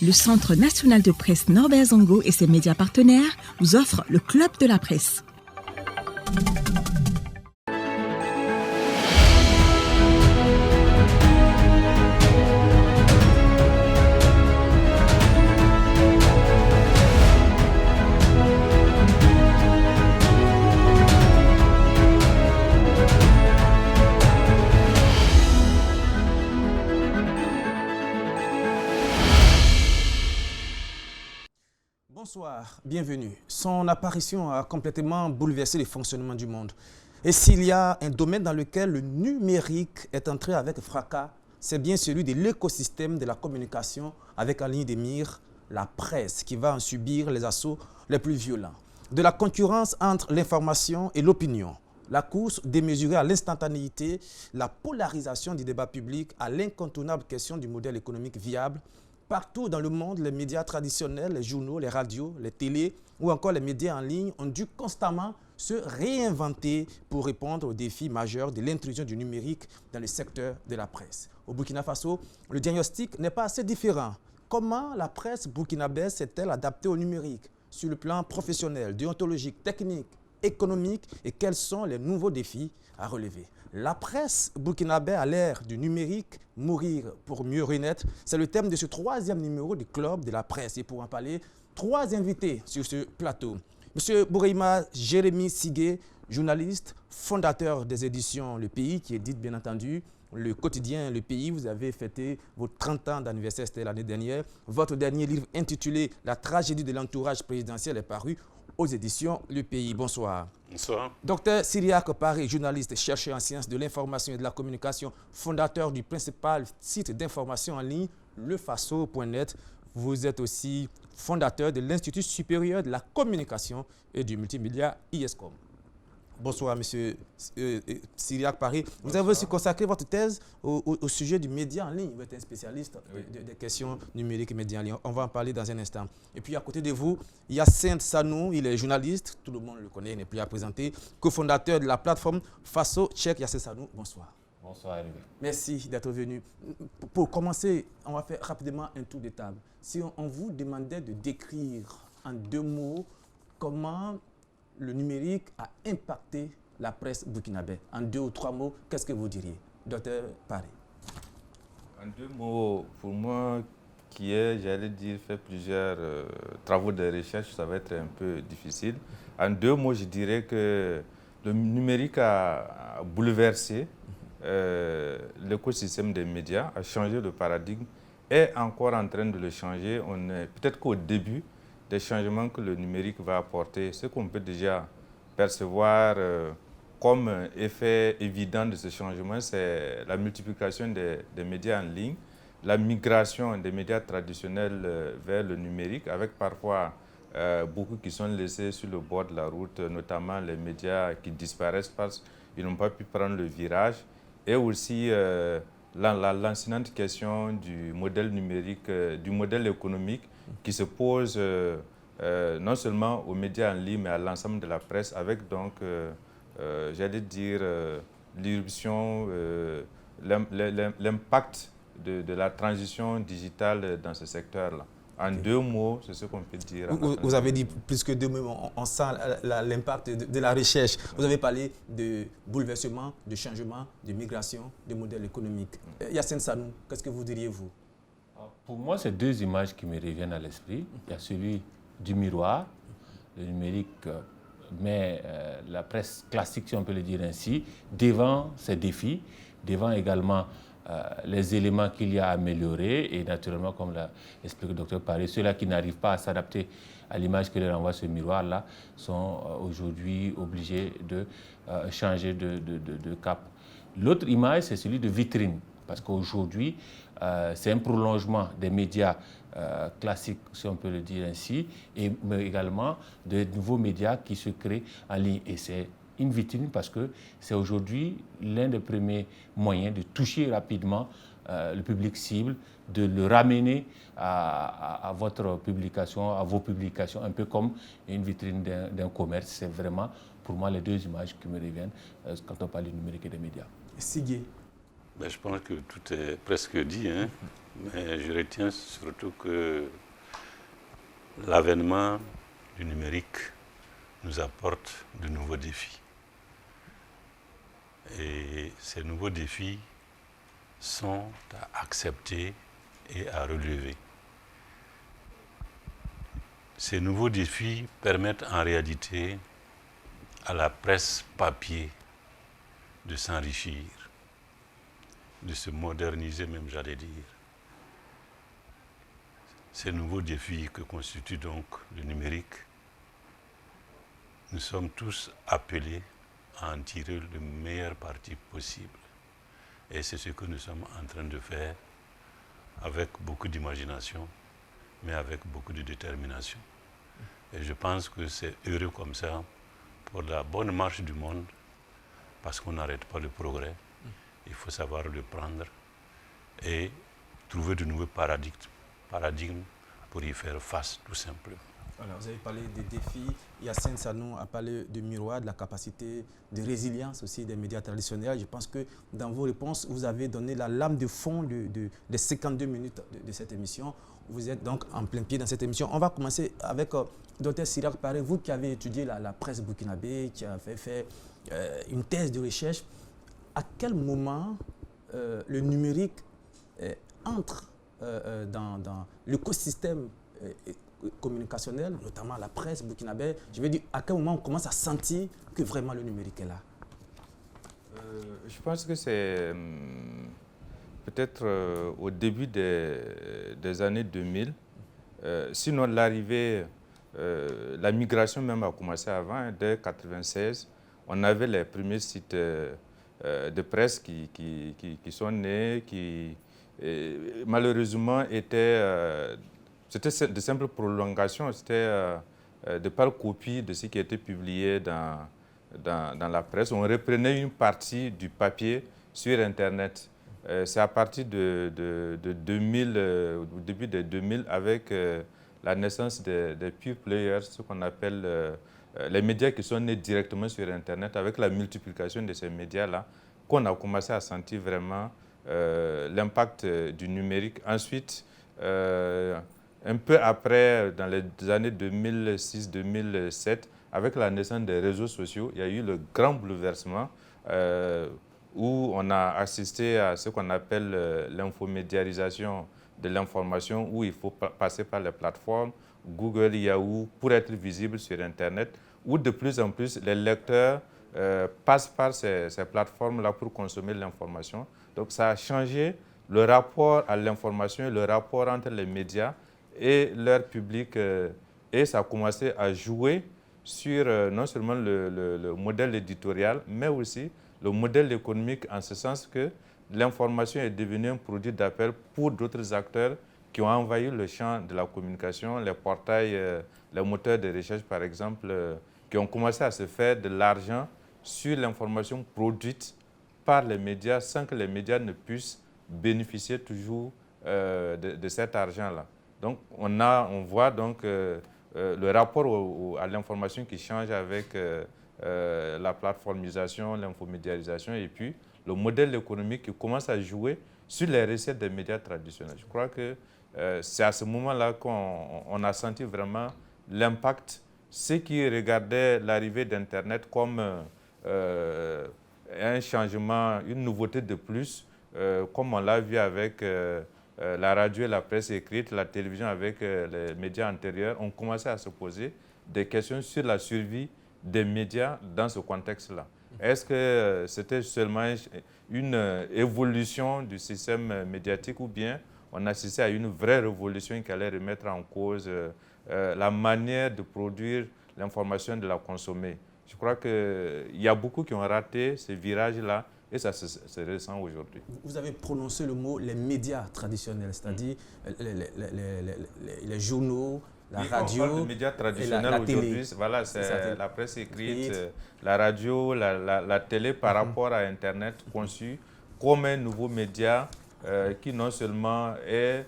Le Centre national de presse Norbert Zongo et ses médias partenaires vous offrent le Club de la presse. Bonsoir, bienvenue. Son apparition a complètement bouleversé le fonctionnement du monde. Et s'il y a un domaine dans lequel le numérique est entré avec fracas, c'est bien celui de l'écosystème de la communication avec en ligne de mire la presse qui va en subir les assauts les plus violents. De la concurrence entre l'information et l'opinion, la course démesurée à l'instantanéité, la polarisation du débat public à l'incontournable question du modèle économique viable. Partout dans le monde, les médias traditionnels, les journaux, les radios, les télés ou encore les médias en ligne ont dû constamment se réinventer pour répondre aux défis majeurs de l'intrusion du numérique dans le secteur de la presse. Au Burkina Faso, le diagnostic n'est pas assez différent. Comment la presse burkinabèse s'est-elle adaptée au numérique sur le plan professionnel, déontologique, technique, économique et quels sont les nouveaux défis à relever? La presse burkinabé à l'ère du numérique, mourir pour mieux renaître, c'est le thème de ce troisième numéro du Club de la presse. Et pour en parler, trois invités sur ce plateau. Monsieur Boureima Jérémy Sigué, journaliste, fondateur des éditions Le Pays, qui édite bien entendu le quotidien Le Pays. Vous avez fêté vos 30 ans d'anniversaire, c'était l'année dernière. Votre dernier livre intitulé « La tragédie de l'entourage présidentiel » est paru aux éditions Le Pays. Bonsoir. Bonsoir. Docteur Cyriaque Paré, journaliste, chercheur en sciences de l'information et de la communication, fondateur du principal site d'information en ligne, lefaso.net. Vous êtes aussi fondateur de l'Institut supérieur de la communication et du multimédia ISCOM. Bonsoir, monsieur Cyriaque Paré. Vous avez aussi consacré votre thèse au sujet du média en ligne. Vous êtes un spécialiste des questions numériques et médias en ligne. On va en parler dans un instant. Et puis, à côté de vous, Yacinthe Sanou, il est journaliste. Tout le monde le connaît, il n'est plus à présenter. Co-fondateur de la plateforme Faso Check. Yacinthe Sanou, bonsoir. Bonsoir, Hervé. Merci d'être venu. Pour commencer, on va faire rapidement un tour de table. Si on vous demandait de décrire en 2 mots comment le numérique a impacté la presse burkinabé. En 2 ou 3 mots, qu'est-ce que vous diriez, docteur Paré? En 2 mots, pour moi, qui est, j'allais dire, fait plusieurs travaux de recherche, ça va être un peu difficile. En 2 mots, je dirais que le numérique a bouleversé l'écosystème des médias, a changé le paradigme, est encore en train de le changer. On est peut-être qu'au début des changements que le numérique va apporter, ce qu'on peut déjà percevoir comme effet évident de ce changement, c'est la multiplication des médias en ligne, la migration des médias traditionnels vers le numérique, avec parfois beaucoup qui sont laissés sur le bord de la route, notamment les médias qui disparaissent parce qu'ils n'ont pas pu prendre le virage, et aussi l'ensinante question du modèle numérique, du modèle économique qui se pose non seulement aux médias en ligne, mais à l'ensemble de la presse, avec donc, j'allais dire, l'irruption, l'impact de la transition digitale dans ce secteur-là. En 2 mots, c'est ce qu'on peut dire. Vous avez dit plus que 2 mots, on sent l'impact de la recherche. Vous avez parlé de bouleversement, de changement, de migration, de modèle économique. Yacinthe Sanou, qu'est-ce que vous diriez, vous? Pour moi, c'est 2 images qui me reviennent à l'esprit. Il y a celui du miroir, le numérique, mais la presse classique, si on peut le dire ainsi, devant ces défis, devant également les éléments qu'il y a à améliorer et naturellement, comme l'a expliqué le docteur Paré, ceux-là qui n'arrivent pas à s'adapter à l'image que leur envoie ce miroir-là sont aujourd'hui obligés de changer de cap. L'autre image, c'est celui de vitrine, parce qu'aujourd'hui, c'est un prolongement des médias classiques, si on peut le dire ainsi, mais également de nouveaux médias qui se créent en ligne. Et c'est une vitrine parce que c'est aujourd'hui l'un des premiers moyens de toucher rapidement le public cible, de le ramener à votre publication, à vos publications, un peu comme une vitrine d'un commerce. C'est vraiment, pour moi, les 2 images qui me reviennent quand on parle du numérique et des médias. Sigué. Je pense que tout est presque dit. Mais je retiens surtout que l'avènement du numérique nous apporte de nouveaux défis. Et ces nouveaux défis sont à accepter et à relever. Ces nouveaux défis permettent en réalité à la presse papier de s'enrichir, de se moderniser même, j'allais dire. Ces nouveaux défis que constitue donc le numérique, nous sommes tous appelés à en tirer le meilleur parti possible. Et c'est ce que nous sommes en train de faire avec beaucoup d'imagination, mais avec beaucoup de détermination. Et je pense que c'est heureux comme ça pour la bonne marche du monde, parce qu'on n'arrête pas le progrès. Il faut savoir le prendre et trouver de nouveaux paradigmes pour y faire face, tout simplement. Alors, vous avez parlé des défis. Yacine Sanou a parlé du miroir, de la capacité de résilience aussi des médias traditionnels. Je pense que dans vos réponses, vous avez donné la lame de fond des 52 minutes de cette émission. Vous êtes donc en plein pied dans cette émission. On va commencer avec Dr Sirac Paré, vous qui avez étudié la presse burkinabé, qui avez fait une thèse de recherche. À quel moment le numérique entre dans l'écosystème communicationnel, notamment la presse burkinabé? Je veux dire, à quel moment on commence à sentir que vraiment le numérique est là? Je pense que c'est peut-être au début des années 2000. Sinon, l'arrivée, la migration même a commencé avant, hein, dès 1996. On avait les premiers sites de presse qui sont nés, qui malheureusement étaient... c'était de simples prolongations, c'était de par copie de ce qui était publié dans la presse. On reprenait une partie du papier sur Internet. C'est à partir de 2000, au début de 2000, avec la naissance des pure players, ce qu'on appelle les médias qui sont nés directement sur Internet, avec la multiplication de ces médias-là, qu'on a commencé à sentir vraiment l'impact du numérique. Ensuite, un peu après, dans les années 2006-2007, avec la naissance des réseaux sociaux, il y a eu le grand bouleversement où on a assisté à ce qu'on appelle l'infomédiarisation de l'information, où il faut passer par les plateformes Google, Yahoo, pour être visible sur Internet, où de plus en plus les lecteurs passent par ces plateformes-là pour consommer l'information. Donc ça a changé le rapport à l'information et le rapport entre les médias et leur public, et ça a commencé à jouer sur non seulement le modèle éditorial, mais aussi le modèle économique, en ce sens que l'information est devenue un produit d'appel pour d'autres acteurs qui ont envahi le champ de la communication, les portails, les moteurs de recherche par exemple, qui ont commencé à se faire de l'argent sur l'information produite par les médias sans que les médias ne puissent bénéficier toujours de cet argent-là. Donc on voit donc le rapport à l'information qui change avec la plateformisation, l'infomédiarisation et puis le modèle économique qui commence à jouer sur les recettes des médias traditionnels. Je crois que c'est à ce moment-là qu'on a senti vraiment l'impact. Ceux qui regardaient l'arrivée d'Internet comme un changement, une nouveauté de plus, comme on l'a vu avec la radio et la presse écrite, la télévision avec les médias antérieurs, ont commencé à se poser des questions sur la survie des médias dans ce contexte-là. Est-ce que c'était seulement une évolution du système médiatique ou bien on assistait à une vraie révolution qui allait remettre en cause la manière de produire l'information et de la consommer? Je crois qu'il y a beaucoup qui ont raté ce virage-là et ça se ressent aujourd'hui. Vous avez prononcé le mot les médias traditionnels, c'est-à-dire les journaux, la radio. On parle de médias traditionnels aujourd'hui, voilà, c'est la presse écrite, la radio, la télé par rapport à Internet, conçu comme un nouveau média qui non seulement est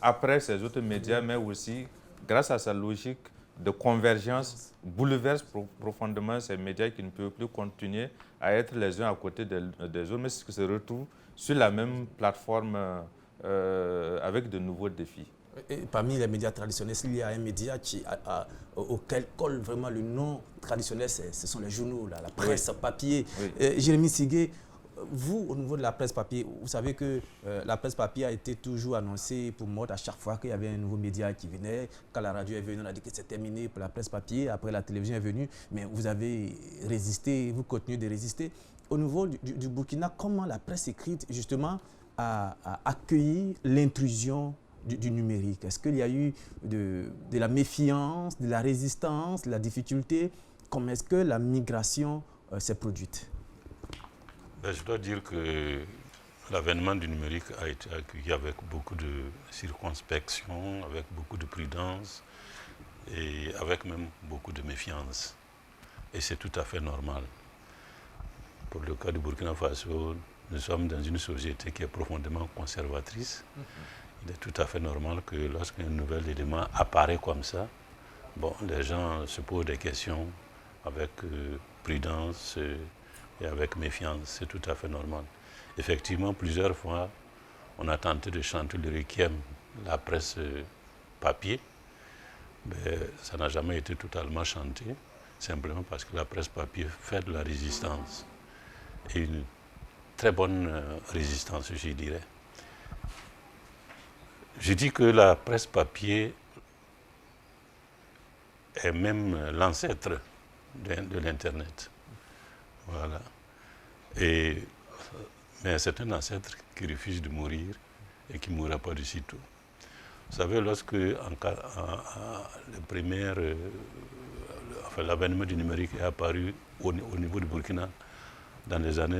après ces autres médias, mais aussi grâce à sa logique de convergence, bouleverse profondément ces médias qui ne peuvent plus continuer à être les uns à côté des autres, mais qui se retrouvent sur la même plateforme avec de nouveaux défis. Et parmi les médias traditionnels, il y a un média auquel colle vraiment le nom traditionnel, ce sont les journaux, la presse papier. Oui. Jérémy Sigué, vous, au niveau de la presse papier, vous savez que la presse papier a été toujours annoncée pour morte à chaque fois qu'il y avait un nouveau média qui venait. Quand la radio est venue, on a dit que c'est terminé pour la presse papier. Après, la télévision est venue. Mais vous avez résisté, vous continuez de résister. Au niveau du Burkina, comment la presse écrite, justement, a accueilli l'intrusion du numérique? Est-ce qu'il y a eu de la méfiance, de la résistance, de la difficulté? Comment est-ce que la migration s'est produite? Je dois dire que l'avènement du numérique a été accueilli avec beaucoup de circonspection, avec beaucoup de prudence et avec même beaucoup de méfiance. Et c'est tout à fait normal. Pour le cas du Burkina Faso, nous sommes dans une société qui est profondément conservatrice. Il est tout à fait normal que lorsqu'un nouvel élément apparaît comme ça, les gens se posent des questions avec prudence et avec méfiance. C'est tout à fait normal. Effectivement, plusieurs fois, on a tenté de chanter le requiem, la presse papier, mais ça n'a jamais été totalement chanté, simplement parce que la presse papier fait de la résistance. Et une très bonne résistance, je dirais. Je dis que la presse papier est même l'ancêtre de l'Internet. Voilà. Mais c'est un ancêtre qui refuse de mourir et qui ne mourra pas de sitôt. Vous savez, lorsque l'avènement du numérique est apparu au niveau du Burkina,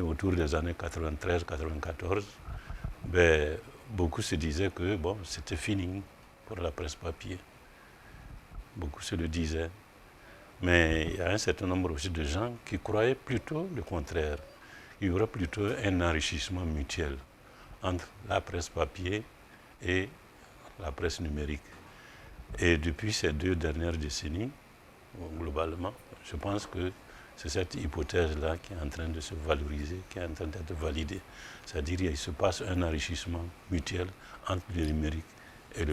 autour des années 93-94, beaucoup se disaient que c'était fini pour la presse papier. Beaucoup se le disaient. Mais il y a un certain nombre aussi de gens qui croyaient plutôt le contraire. Il y aurait plutôt un enrichissement mutuel entre la presse papier et la presse numérique. Et depuis ces 2 dernières décennies, globalement, je pense que c'est cette hypothèse-là qui est en train de se valoriser, qui est en train d'être validée. C'est-à-dire qu'il se passe un enrichissement mutuel entre le numérique et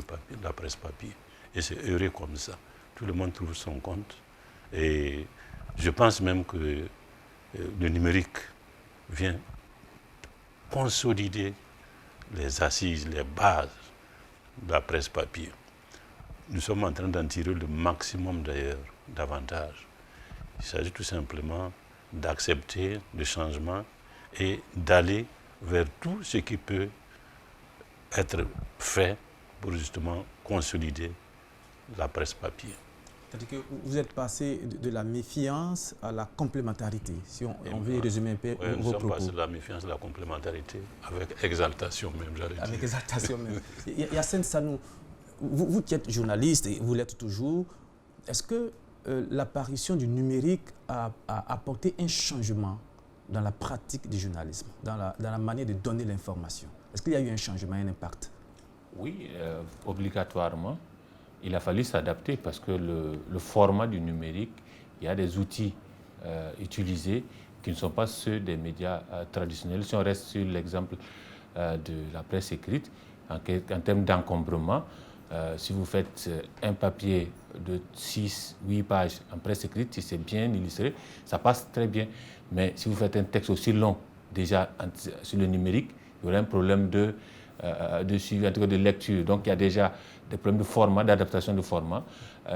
la presse papier. Et c'est heureux comme ça. Tout le monde trouve son compte. Et je pense même que le numérique vient consolider les assises, les bases de la presse papier. Nous sommes en train d'en tirer le maximum d'ailleurs, davantage. Il s'agit tout simplement d'accepter le changement et d'aller vers tout ce qui peut être fait pour justement consolider la presse papier. C'est-à-dire que vous êtes passé de la méfiance à la complémentarité, si on veut résumer un peu vos propos. Nous sommes passés de la méfiance à la complémentarité, avec exaltation même, j'allais dire. Avec exaltation même. Yacine Sanou, vous qui êtes journaliste, et vous l'êtes toujours, est-ce que l'apparition du numérique a apporté un changement dans la pratique du journalisme, dans la manière de donner l'information? Est-ce qu'il y a eu un changement, un impact? Oui, obligatoirement. Il a fallu s'adapter parce que le format du numérique, il y a des outils utilisés qui ne sont pas ceux des médias traditionnels. Si on reste sur l'exemple de la presse écrite, en termes d'encombrement, si vous faites un papier de 6-8 pages en presse écrite, si c'est bien illustré, ça passe très bien. Mais si vous faites un texte aussi long, déjà sur le numérique, il y aura un problème de suivi, en tout cas de lecture. Donc il y a déjà des problèmes de format, d'adaptation de format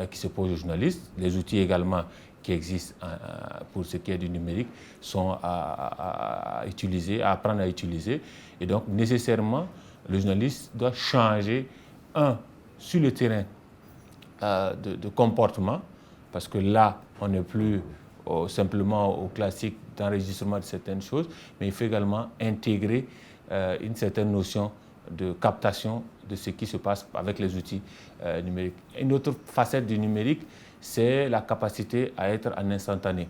qui se posent aux journalistes. Les outils également qui existent pour ce qui est du numérique sont à utiliser, à apprendre à utiliser. Et donc nécessairement, le journaliste doit changer, sur le terrain de comportement, parce que là, on n'est plus simplement au classique d'enregistrement de certaines choses, mais il faut également intégrer une certaine notion de captation de ce qui se passe avec les outils numériques. Une autre facette du numérique, c'est la capacité à être en instantané,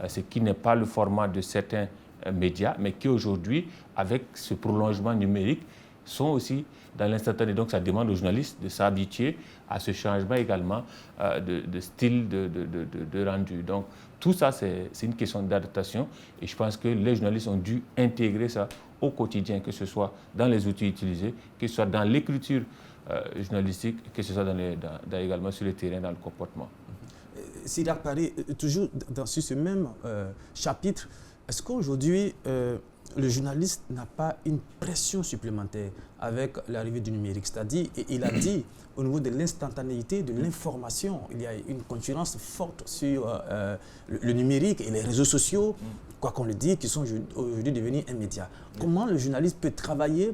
ce qui n'est pas le format de certains médias, mais qui aujourd'hui, avec ce prolongement numérique, sont aussi dans l'instantané. Donc ça demande aux journalistes de s'habituer à ce changement également de style de rendu. Donc tout ça, c'est une question d'adaptation et je pense que les journalistes ont dû intégrer ça au quotidien, que ce soit dans les outils utilisés, que ce soit dans l'écriture journalistique, que ce soit également sur le terrain, dans le comportement. Sirak Paré, toujours sur ce même chapitre, est-ce qu'aujourd'hui, le journaliste n'a pas une pression supplémentaire avec l'arrivée du numérique? C'est-à-dire, il a dit, au niveau de l'instantanéité de l'information, il y a une concurrence forte sur le numérique et les réseaux sociaux, quoi qu'on le dise, qui sont aujourd'hui devenus un média. Comment le journaliste peut travailler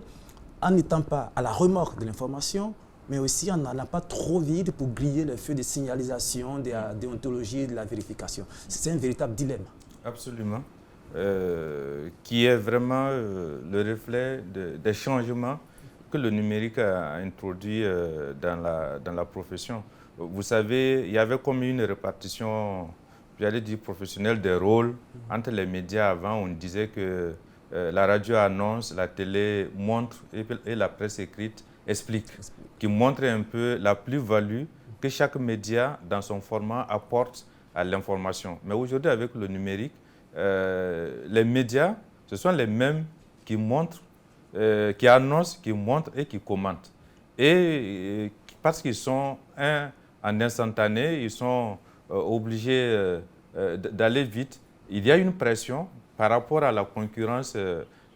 en n'étant pas à la remorque de l'information, mais aussi en n'allant pas trop vite pour griller le feu de signalisation, de la déontologie, de la vérification? C'est un véritable dilemme. Absolument. Qui est vraiment le reflet des changements que le numérique a introduit dans la profession. Vous savez, il y avait comme une répartition, j'allais dire professionnelle, des rôles entre les médias. Avant, on disait que la radio annonce, la télé montre et la presse écrite explique, qui montre un peu la plus-value que chaque média, dans son format, apporte à l'information. Mais aujourd'hui, avec le numérique, les médias, ce sont les mêmes qui montrent, qui annoncent, qui montrent et qui commentent. Et parce qu'ils sont en instantané, ils sont obligés d'aller vite. Il y a une pression par rapport à la concurrence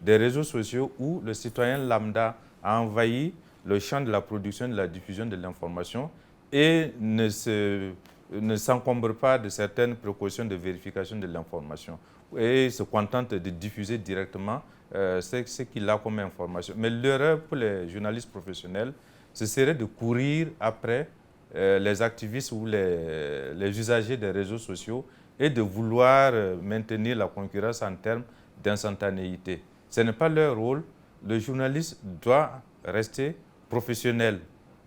des réseaux sociaux où le citoyen lambda a envahi le champ de la production et de la diffusion de l'information et ne s'encombre pas de certaines précautions de vérification de l'information et se contente de diffuser directement ce qu'il a comme information. Mais l'erreur pour les journalistes professionnels, ce serait de courir après les activistes ou les usagers des réseaux sociaux et de vouloir maintenir la concurrence en termes d'instantanéité. Ce n'est pas leur rôle. Le journaliste doit rester professionnel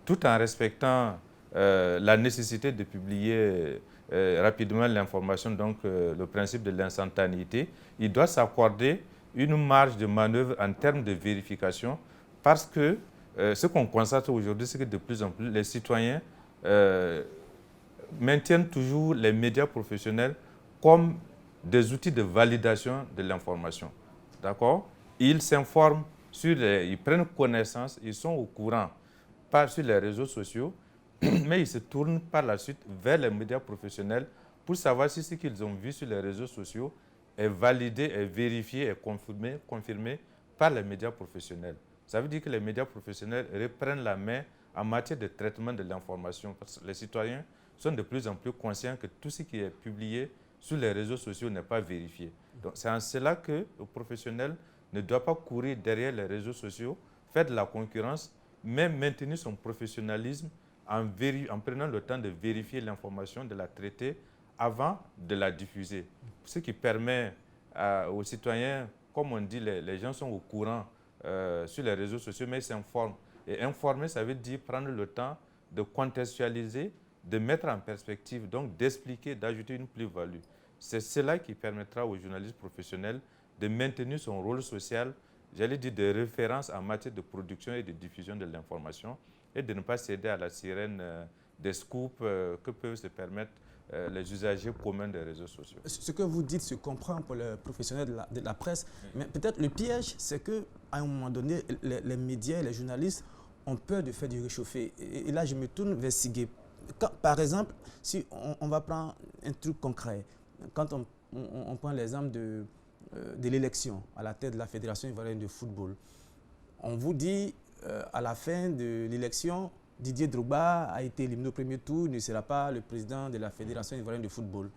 tout en respectant la nécessité de publier rapidement l'information, donc le principe de l'instantanéité. Il doit s'accorder une marge de manœuvre en termes de vérification parce que ce qu'on constate aujourd'hui, c'est que de plus en plus, les citoyens maintiennent toujours les médias professionnels comme des outils de validation de l'information. D'accord? Ils s'informent, ils prennent connaissance, ils sont au courant, pas sur les réseaux sociaux, mais ils se tournent par la suite vers les médias professionnels pour savoir si ce qu'ils ont vu sur les réseaux sociaux est validé, est vérifié, est confirmé par les médias professionnels. Ça veut dire que les médias professionnels reprennent la main en matière de traitement de l'information parce que les citoyens sont de plus en plus conscients que tout ce qui est publié sur les réseaux sociaux n'est pas vérifié. Donc c'est en cela que le professionnel ne doit pas courir derrière les réseaux sociaux, faire de la concurrence, mais maintenir son professionnalisme en prenant le temps de vérifier l'information, de la traiter avant de la diffuser. Ce qui permet aux citoyens, comme on dit, les gens sont au courant sur les réseaux sociaux, mais ils s'informent. Et informer, ça veut dire prendre le temps de contextualiser, de mettre en perspective, donc d'expliquer, d'ajouter une plus-value. C'est cela qui permettra aux journalistes professionnels de maintenir son rôle social, j'allais dire de référence en matière de production et de diffusion de l'information et de ne pas céder à la sirène des scoops que peuvent se permettre les usagers communs des réseaux sociaux. Ce que vous dites se comprend pour les professionnels de la presse, mais peut-être le piège, c'est qu'à un moment donné, les médias et les journalistes ont peur de faire du réchauffé. Et là, je me tourne vers Sigué. Par exemple, si on va prendre un truc concret, quand on prend l'exemple de l'élection à la tête de la Fédération ivoirienne de football, on vous dit à la fin de l'élection, Didier Drogba a été éliminé au premier tour, il ne sera pas le président de la Fédération ivoirienne de football.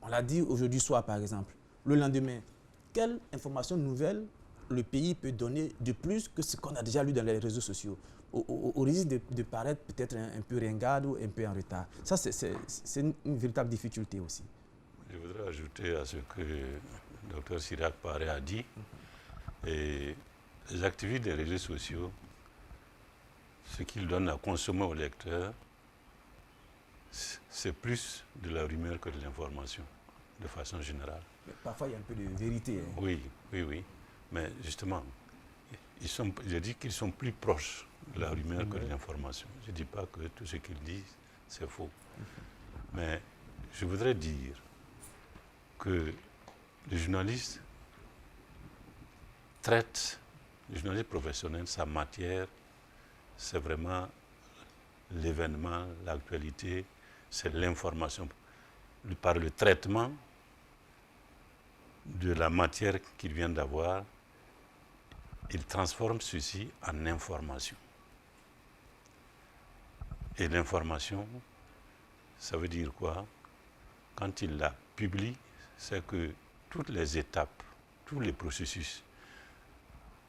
On l'a dit aujourd'hui soir, par exemple. Le lendemain, quelle information nouvelle le pays peut donner de plus que ce qu'on a déjà lu dans les réseaux sociaux, au risque de paraître peut-être un peu ringard ou un peu en retard. Ça, c'est une véritable difficulté aussi. Je voudrais ajouter à ce que le Dr Sirak Paré a dit. Et les activités des réseaux sociaux, ce qu'ils donnent à consommer aux lecteurs, c'est plus de la rumeur que de l'information, de façon générale. Mais parfois, il y a un peu de vérité. Hein. Oui. Mais justement, je dis qu'ils sont plus proches de la rumeur que de l'information. Je ne dis pas que tout ce qu'ils disent, c'est faux. Mais je voudrais dire que le journaliste professionnel, sa matière, c'est vraiment l'événement, l'actualité, c'est l'information. Par le traitement de la matière qu'il vient d'avoir, il transforme ceci en information. Et l'information, ça veut dire quoi? Quand il la publie, c'est que toutes les étapes, tous les processus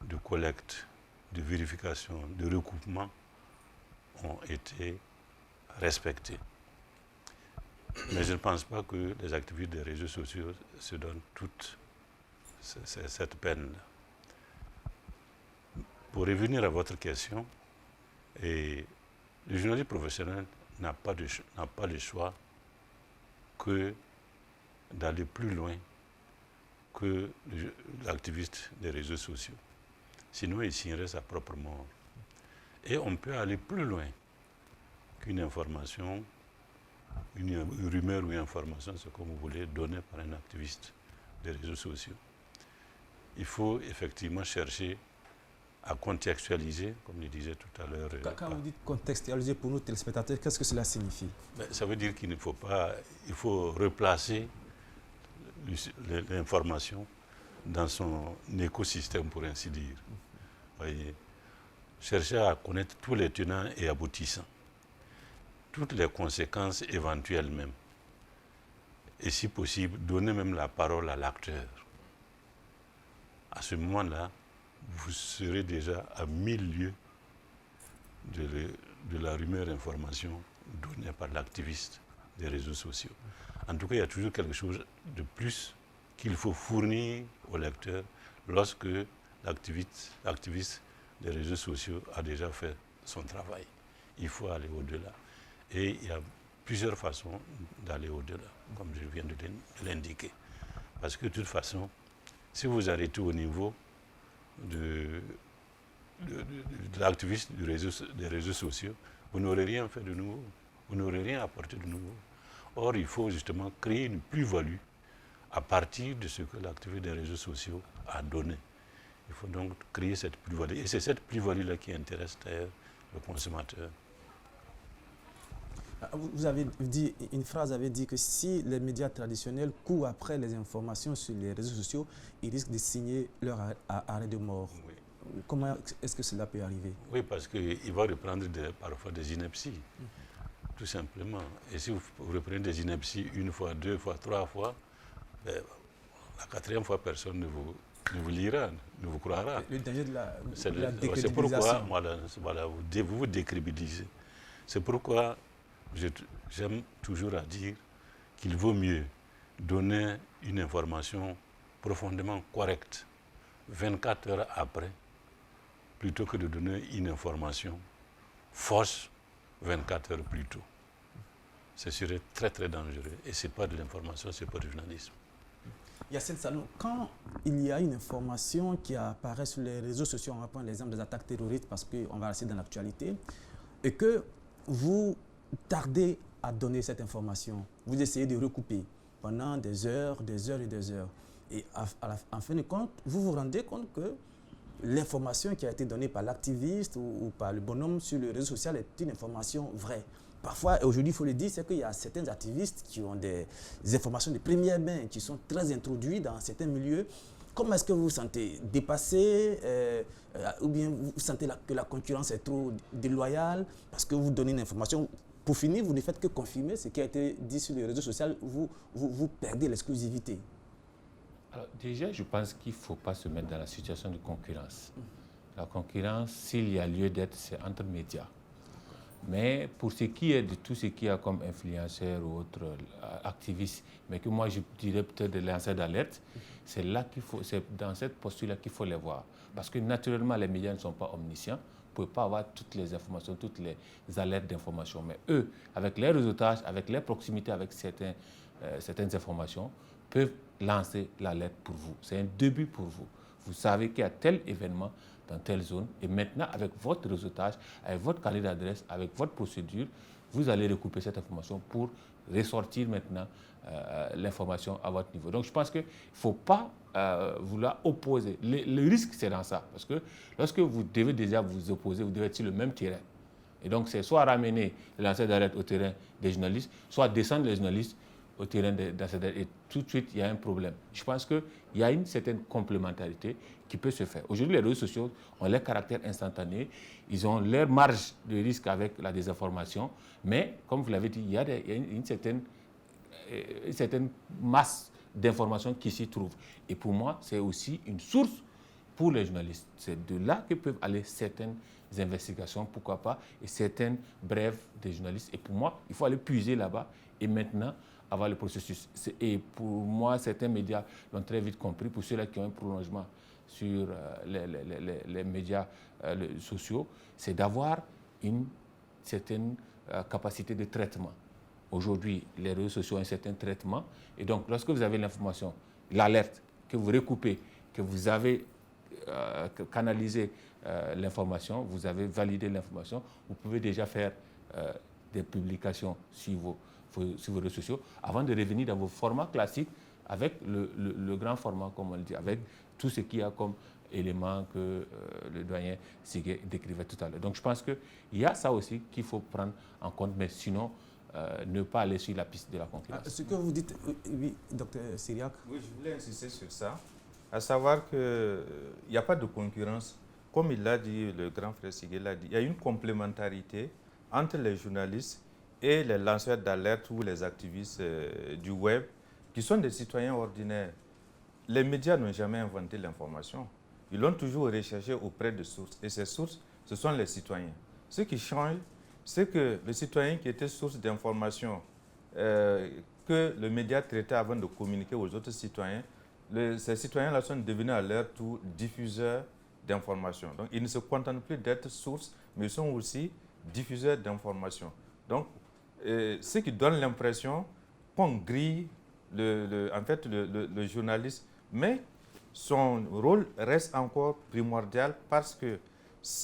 de collecte, de vérification, de recoupement ont été respectés. Mais je ne pense pas que les activistes des réseaux sociaux se donnent toute cette peine. Pour revenir à votre question, le journaliste professionnel n'a pas le choix que d'aller plus loin que l'activiste des réseaux sociaux. Sinon, il signerait sa propre mort. Et on peut aller plus loin qu'une information, une rumeur ou une information, c'est comme vous voulez, donnée par un activiste des réseaux sociaux. Il faut effectivement chercher à contextualiser, comme je disais tout à l'heure. Quand vous dites contextualiser pour nous téléspectateurs, qu'est-ce que cela signifie? Ça veut dire qu'il ne faut pas, il faut replacer l'information dans son écosystème, pour ainsi dire. Voyez, chercher à connaître tous les tenants et aboutissants, toutes les conséquences éventuelles même. Et si possible, donner même la parole à l'acteur. À ce moment-là, vous serez déjà à 1000 lieues de la rumeur information donnée par l'activiste des réseaux sociaux. En tout cas, il y a toujours quelque chose de plus qu'il faut fournir au lecteur lorsque l'activiste des réseaux sociaux a déjà fait son travail. Il faut aller au-delà. Et il y a plusieurs façons d'aller au-delà, comme je viens de l'indiquer. Parce que de toute façon, si vous arrêtez au niveau de l'activiste des réseaux sociaux, vous n'aurez rien fait de nouveau. Vous n'aurez rien apporté de nouveau. Or, il faut justement créer une plus-value à partir de ce que l'activité des réseaux sociaux a donné. Il faut donc créer cette plus-value. Et c'est cette plus-value-là qui intéresse d'ailleurs le consommateur. Vous avez dit, une phrase avait dit que si les médias traditionnels courent après les informations sur les réseaux sociaux, ils risquent de signer leur arrêt de mort. Oui. Comment est-ce que cela peut arriver? Oui, parce qu'il va reprendre parfois des inepties, tout simplement. Et si vous reprenez des inepties une fois, deux fois, trois fois, la quatrième fois, personne ne vous lira, ne vous croira. Le danger de la décrédibilisation. C'est pourquoi vous vous décrédibilisez. C'est pourquoi j'aime toujours à dire qu'il vaut mieux donner une information profondément correcte 24 heures après, plutôt que de donner une information fausse 24 heures plus tôt. Ce serait très très dangereux. Et ce n'est pas de l'information, ce n'est pas du journalisme. Yacine Salou, quand il y a une information qui apparaît sur les réseaux sociaux, on va prendre l'exemple des attaques terroristes parce qu'on va rester dans l'actualité, et que vous tardez à donner cette information, vous essayez de recouper pendant des heures et des heures. Et en fin de compte, vous vous rendez compte que l'information qui a été donnée par l'activiste ou par le bonhomme sur le réseau social est une information vraie. Parfois, aujourd'hui, il faut le dire, c'est qu'il y a certains activistes qui ont des informations de première main, qui sont très introduits dans certains milieux. Comment est-ce que vous vous sentez dépassé ou bien vous sentez que la concurrence est trop déloyale parce que vous donnez une information? Pour finir, vous ne faites que confirmer ce qui a été dit sur les réseaux sociaux, vous perdez l'exclusivité. Alors, déjà, je pense qu'il ne faut pas se mettre dans la situation de concurrence. La concurrence, s'il y a lieu d'être, c'est entre médias. Mais pour ce qui est de tout ce qu'il y a comme influenceurs ou autres activistes, mais que moi je dirais peut-être des lanceurs d'alerte, c'est dans cette posture-là qu'il faut les voir. Parce que naturellement, les médias ne sont pas omniscients. Vous ne pouvez pas avoir toutes les informations, toutes les alertes d'information. Mais eux, avec les réseautages, avec les proximités, avec certaines informations, peuvent lancer l'alerte pour vous. C'est un début pour vous. Vous savez qu'il y a tel événement dans telle zone. Et maintenant, avec votre réseautage, avec votre carnet d'adresse, avec votre procédure, vous allez recouper cette information pour ressortir maintenant l'information à votre niveau. Donc, je pense qu'il ne faut pas vouloir opposer. Le risque, c'est dans ça. Parce que lorsque vous devez déjà vous opposer, vous devez être sur le même terrain. Et donc, c'est soit ramener les lanceurs d'alerte au terrain des journalistes, soit descendre les journalistes au terrain des lanceurs d'alerte. Et tout de suite, il y a un problème. Je pense qu'il y a une certaine complémentarité qui peut se faire. Aujourd'hui, les réseaux sociaux ont leur caractère instantané, ils ont leur marge de risque avec la désinformation, mais, comme vous l'avez dit, il y a une certaine masse d'informations qui s'y trouve. Et pour moi, c'est aussi une source pour les journalistes. C'est de là que peuvent aller certaines investigations, pourquoi pas, et certaines brèves des journalistes. Et pour moi, il faut aller puiser là-bas et maintenant avoir le processus. Et pour moi, certains médias l'ont très vite compris. Pour ceux-là qui ont un prolongement sur les médias sociaux, c'est d'avoir une certaine capacité de traitement. Aujourd'hui, les réseaux sociaux ont un certain traitement. Et donc, lorsque vous avez l'information, l'alerte, que vous recoupez, que vous avez canalisé l'information, vous avez validé l'information, vous pouvez déjà faire des publications sur vos réseaux sociaux avant de revenir dans vos formats classiques avec le grand format, comme on le dit, avec tout ce qu'il y a comme éléments que le doyen Sigué décrivait tout à l'heure. Donc je pense qu'il y a ça aussi qu'il faut prendre en compte, mais sinon, ne pas aller sur la piste de la concurrence. Ce que vous dites, oui, docteur Syriac. Oui, je voulais insister sur ça, à savoir qu'il n'y a pas de concurrence. Comme il l'a dit, le grand frère Sigué l'a dit, il y a une complémentarité entre les journalistes et les lanceurs d'alerte ou les activistes du web, qui sont des citoyens ordinaires. Les médias n'ont jamais inventé l'information. Ils l'ont toujours recherché auprès de sources. Et ces sources, ce sont les citoyens. Ce qui change, c'est que le citoyen qui était source d'information que le média traitait avant de communiquer aux autres citoyens, ces citoyens-là sont devenus à leur tour diffuseurs d'informations. Donc, ils ne se contentent plus d'être sources, mais ils sont aussi diffuseurs d'informations. Donc, ce qui donne l'impression qu'on grille le journaliste, mais son rôle reste encore primordial parce que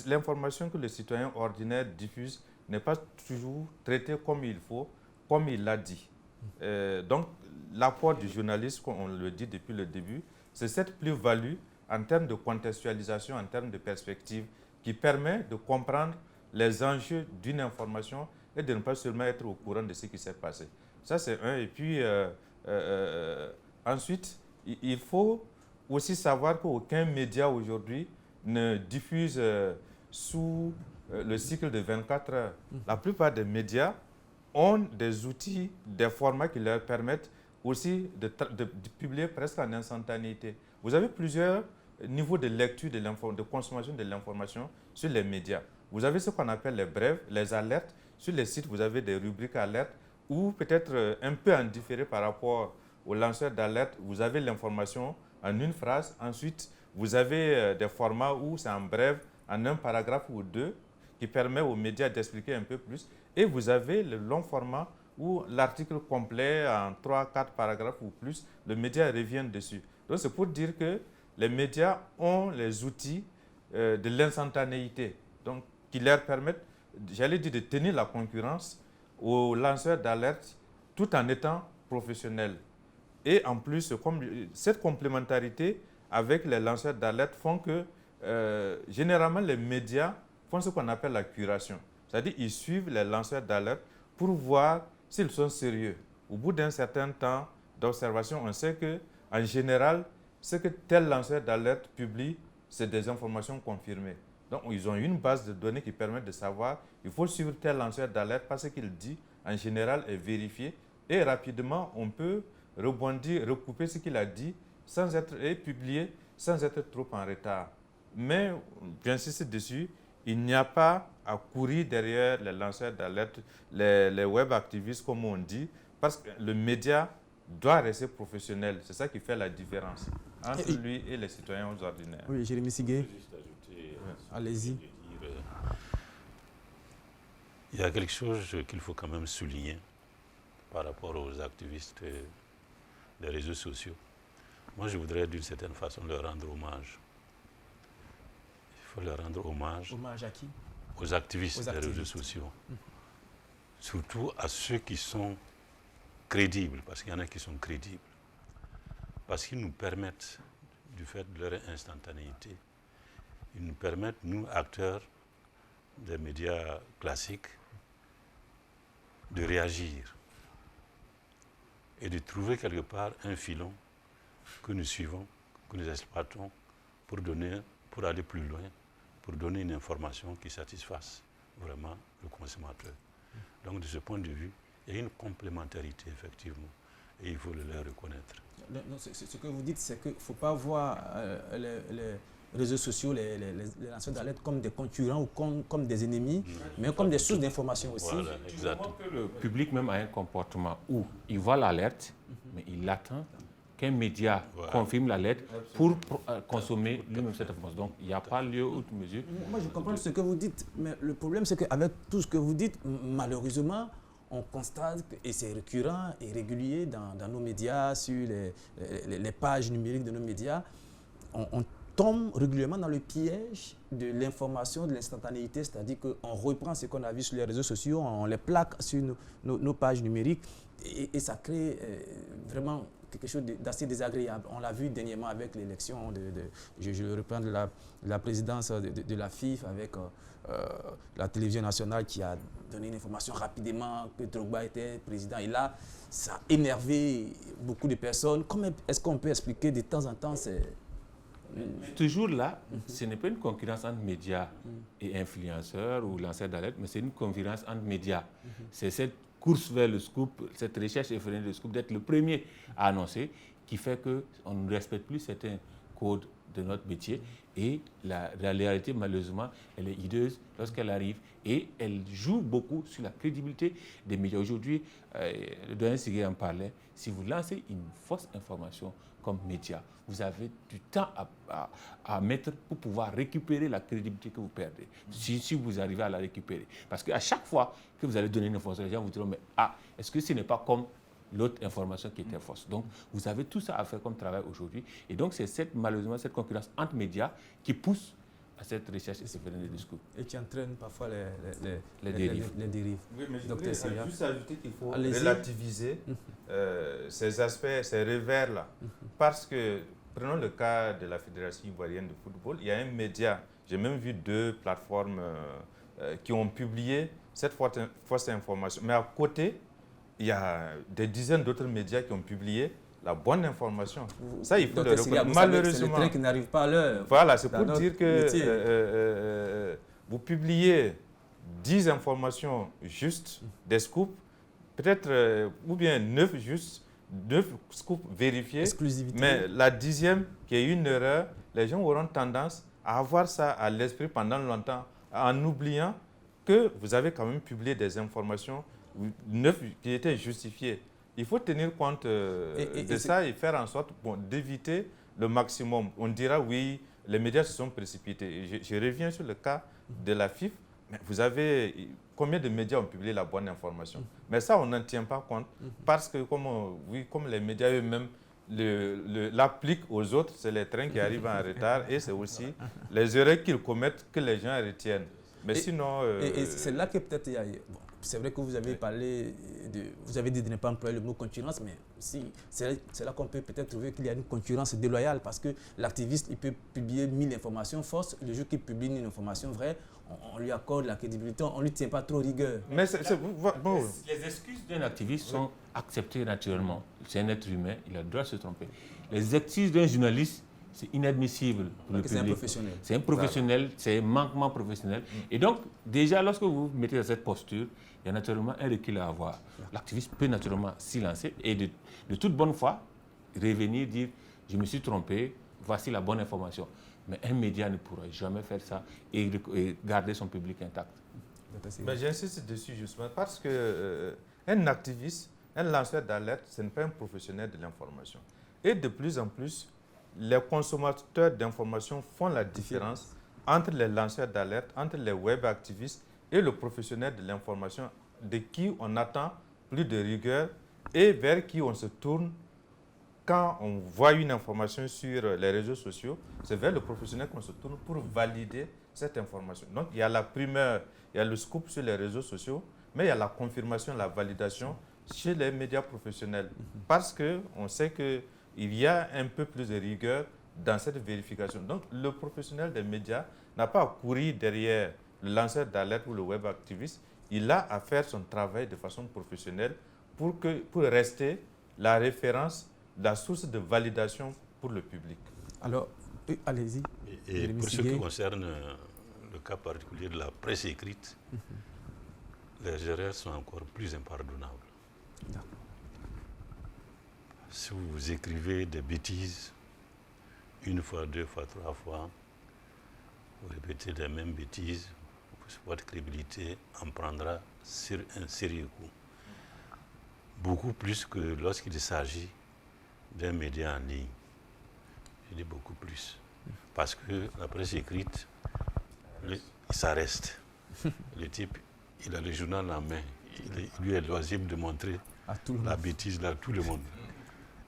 l'information que le citoyen ordinaire diffuse n'est pas toujours traitée comme il faut, comme il l'a dit. Donc, l'apport du journaliste, comme on le dit depuis le début, c'est cette plus-value en termes de contextualisation, en termes de perspective, qui permet de comprendre les enjeux d'une information et de ne pas seulement être au courant de ce qui s'est passé. Ça, c'est un. Et puis, ensuite, il faut aussi savoir qu'aucun média aujourd'hui ne diffuse sous le cycle de 24 heures. La plupart des médias ont des outils, des formats qui leur permettent aussi de publier presque en instantanéité. Vous avez plusieurs niveaux de lecture, de consommation de l'information sur les médias. Vous avez ce qu'on appelle les brèves, les alertes. Sur les sites, vous avez des rubriques alertes ou peut-être un peu en différé par rapport aux lanceurs d'alerte. Vous avez l'information en une phrase. Ensuite, vous avez des formats où c'est en brève, en un paragraphe ou deux, qui permet aux médias d'expliquer un peu plus. Et vous avez le long format où l'article complet en 3-4 paragraphes ou plus, le média revient dessus. Donc c'est pour dire que les médias ont les outils de l'instantanéité, donc qui leur permettent, j'allais dire, de tenir la concurrence aux lanceurs d'alerte tout en étant professionnels. Et en plus, cette complémentarité avec les lanceurs d'alerte font que généralement les médias font ce qu'on appelle la curation. C'est-à-dire qu'ils suivent les lanceurs d'alerte pour voir s'ils sont sérieux. Au bout d'un certain temps d'observation, on sait qu'en général, ce que tel lanceur d'alerte publie, c'est des informations confirmées. Donc, ils ont une base de données qui permet de savoir il faut suivre tel lanceur d'alerte parce qu'il dit, en général, est vérifié. Et rapidement, on peut rebondir, recouper ce qu'il a dit et publier sans être trop en retard. Mais, j'insiste dessus, il n'y a pas à courir derrière les lanceurs d'alerte, les web activistes, comme on dit, parce que le média doit rester professionnel. C'est ça qui fait la différence entre lui et les citoyens ordinaires. Oui, Jérémy Sigué. Allez-y. Il y a quelque chose qu'il faut quand même souligner par rapport aux activistes des réseaux sociaux. Moi, je voudrais d'une certaine façon leur rendre hommage. Il faut leur rendre hommage Hommage à qui? aux activistes Aux des réseaux activistes. sociaux. Surtout à ceux qui sont crédibles, parce qu'il y en a qui sont crédibles. Parce qu'ils nous permettent, du fait de leur instantanéité, ils nous permettent, nous, acteurs des médias classiques, de réagir et de trouver quelque part un filon que nous suivons, que nous exploitons pour aller plus loin, pour donner une information qui satisfasse vraiment le consommateur. Donc de ce point de vue, il y a une complémentarité effectivement et il faut le leur reconnaître. Ce que vous dites, c'est qu'il ne faut pas voir les réseaux sociaux, les lanceurs d'alerte comme des concurrents ou comme des ennemis, mais comme des sources d'information aussi. Voilà, exactement. Que le public même a un comportement où il voit l'alerte, mais il attend qu'un média confirme l'alerte pour consommer lui-même cette information. Donc, il n'y a pas lieu ou de mesure. Moi, je comprends ce que vous dites, mais le problème, c'est qu'avec tout ce que vous dites, malheureusement, on constate, et c'est récurrent et régulier dans nos médias, sur les pages numériques de nos médias, on tombe régulièrement dans le piège de l'information, de l'instantanéité, c'est-à-dire qu'on reprend ce qu'on a vu sur les réseaux sociaux, on les plaque sur nos pages numériques et ça crée vraiment quelque chose d'assez désagréable. On l'a vu dernièrement avec l'élection, je reprends de la présidence de la FIF avec la télévision nationale qui a donné une information rapidement que Drogba était président. Et là, ça a énervé beaucoup de personnes. Comment est-ce qu'on peut expliquer de temps en temps Toujours là, ce n'est pas une concurrence entre médias et influenceurs ou lanceurs d'alerte, mais c'est une concurrence entre médias. C'est cette course vers le scoop, cette recherche effrénée du scoop, d'être le premier à annoncer, qui fait qu'on ne respecte plus certains codes de notre métier. Et la réalité, malheureusement, elle est hideuse lorsqu'elle arrive et elle joue beaucoup sur la crédibilité des médias. Aujourd'hui, le doyen Sigué en parlait, si vous lancez une fausse information comme média, vous avez du temps à mettre pour pouvoir récupérer la crédibilité que vous perdez, si vous arrivez à la récupérer. Parce qu'à chaque fois que vous allez donner une information, les gens vous diront, mais est-ce que ce n'est pas comme l'autre information qui était fausse? Donc, vous avez tout ça à faire comme travail aujourd'hui. Et donc, c'est malheureusement cette concurrence entre médias qui pousse à cette recherche et ce phénomène de discours. et qui entraîne parfois Les dérives. les dérives. Oui, mais je Docteur voudrais Sylla. juste ajouter qu'il faut Allez-y. relativiser ces aspects, ces revers-là. Parce que, prenons le cas de la Fédération ivoirienne de football, il y a un média, j'ai même vu 2 plateformes qui ont publié cette fausse information. Mais à côté, il y a des dizaines d'autres médias qui ont publié la bonne information. Ça, il faut le reconnaître. Malheureusement, c'est le train qui n'arrive pas à l'heure. voilà, c'est pour dans dire notre que métier. vous publiez 10 informations justes, des scoops, peut-être, ou bien 9 justes, 9 scoops vérifiés, Exclusivité. mais la 10e, qui est une erreur, les gens auront tendance à avoir ça à l'esprit pendant longtemps, en oubliant que vous avez quand même publié des informations 9 qui étaient justifiées. Il faut tenir compte de ça et faire en sorte d'éviter le maximum. On dira oui, les médias se sont précipités. Je reviens sur le cas de la FIF. Mais vous avez combien de médias ont publié la bonne information? Mais ça, on n'en tient pas compte parce que comme les médias eux-mêmes l'appliquent aux autres, c'est les trains qui arrivent en retard et c'est aussi les erreurs qu'ils commettent que les gens retiennent. Mais sinon... Et c'est là que peut-être il y a... Bon, c'est vrai que vous avez parlé vous avez dit de ne pas employer le mot concurrence, mais si, c'est là qu'on peut peut-être trouver qu'il y a une concurrence déloyale parce que l'activiste, il peut publier 1000 informations fausses. Le jour qu'il publie une information vraie, on lui accorde la crédibilité, on ne lui tient pas trop rigueur. Mais bon. Les excuses d'un activiste sont acceptées naturellement. C'est un être humain, il a le droit de se tromper. Les excuses d'un journaliste, c'est inadmissible pour le public. C'est un professionnel. C'est un professionnel, c'est un manquement professionnel. Et donc, déjà, lorsque vous vous mettez dans cette posture, il y a naturellement un recul à avoir. L'activiste peut naturellement s'y lancer et de toute bonne foi revenir dire « je me suis trompé, voici la bonne information ». Mais un média ne pourra jamais faire ça et garder son public intact. Mais j'insiste dessus justement parce que un activiste, un lanceur d'alerte, ce n'est pas un professionnel de l'information. Et de plus en plus, les consommateurs d'informations font la différence entre les lanceurs d'alerte, entre les web activistes et le professionnel de l'information de qui on attend plus de rigueur et vers qui on se tourne quand on voit une information sur les réseaux sociaux. C'est vers le professionnel qu'on se tourne pour valider cette information. Donc, il y a la primeur, il y a le scoop sur les réseaux sociaux, mais il y a la confirmation, la validation chez les médias professionnels. Parce qu'on sait qu'il y a un peu plus de rigueur dans cette vérification. Donc, le professionnel des médias n'a pas à courir derrière le lanceur d'alerte ou le web activiste. Il a à faire son travail de façon professionnelle pour rester la référence, la source de validation pour le public. Alors, allez-y. Et pour ce qui concerne le cas particulier de la presse écrite, les erreurs sont encore plus impardonnables. Si vous écrivez des bêtises, une fois, deux fois, trois fois, vous répétez les mêmes bêtises, votre crédibilité en prendra sur un sérieux coup. Beaucoup plus que lorsqu'il s'agit d'un média en ligne. Je dis beaucoup plus. Parce que la presse écrite, ça reste. Le type, il a le journal en main. Il lui est loisible de montrer la bêtise à tout le monde.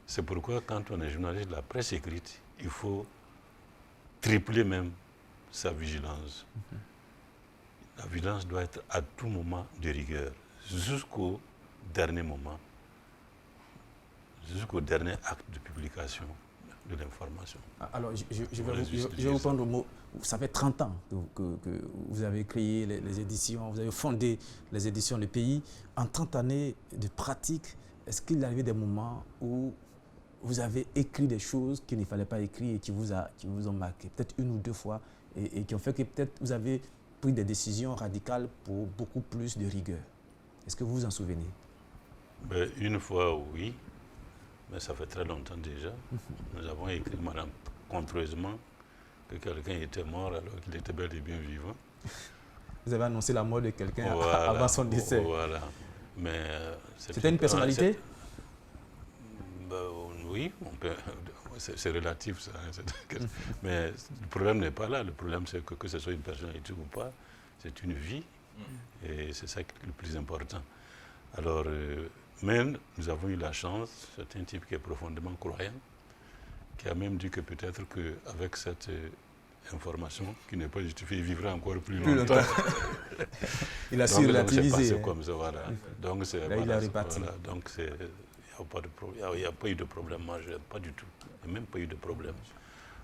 C'est pourquoi quand on est journaliste de la presse écrite, il faut tripler même sa vigilance. La vigilance doit être à tout moment de rigueur, jusqu'au dernier moment, jusqu'au dernier acte de publication de l'information. Alors, je vais vous prendre le mot. Ça fait 30 ans que vous avez créé les éditions, vous avez fondé les éditions Le Pays. En 30 années de pratique, est-ce qu'il y avait des moments où vous avez écrit des choses qu'il ne fallait pas écrire et qui vous ont marqué, peut-être une ou deux fois, et qui ont fait que peut-être vous avez pris des décisions radicales pour beaucoup plus de rigueur? Est-ce que vous vous en souvenez? Une fois, oui, mais ça fait très longtemps déjà. Nous avons écrit malencontreusement que quelqu'un était mort alors qu'il était bel et bien vivant. Vous avez annoncé la mort de quelqu'un avant son décès. Voilà. Mais c'était une personnalité? Oui, c'est relatif ça. Mais le problème n'est pas là. Le problème c'est que ce soit une personnalité ou pas, c'est une vie. Et c'est ça qui est le plus important. Alors, même nous avons eu la chance, c'est un type qui est profondément croyant, qui a même dit que peut-être qu'avec cette information, qui n'est pas justifiée, il vivra encore plus longtemps. Il a su relativiser. Donc, c'est passé comme ça, voilà. Donc, là, il a reparti. Voilà. Donc, il n'y a pas eu de problème majeur, pas du tout. Il n'y a même pas eu de problème.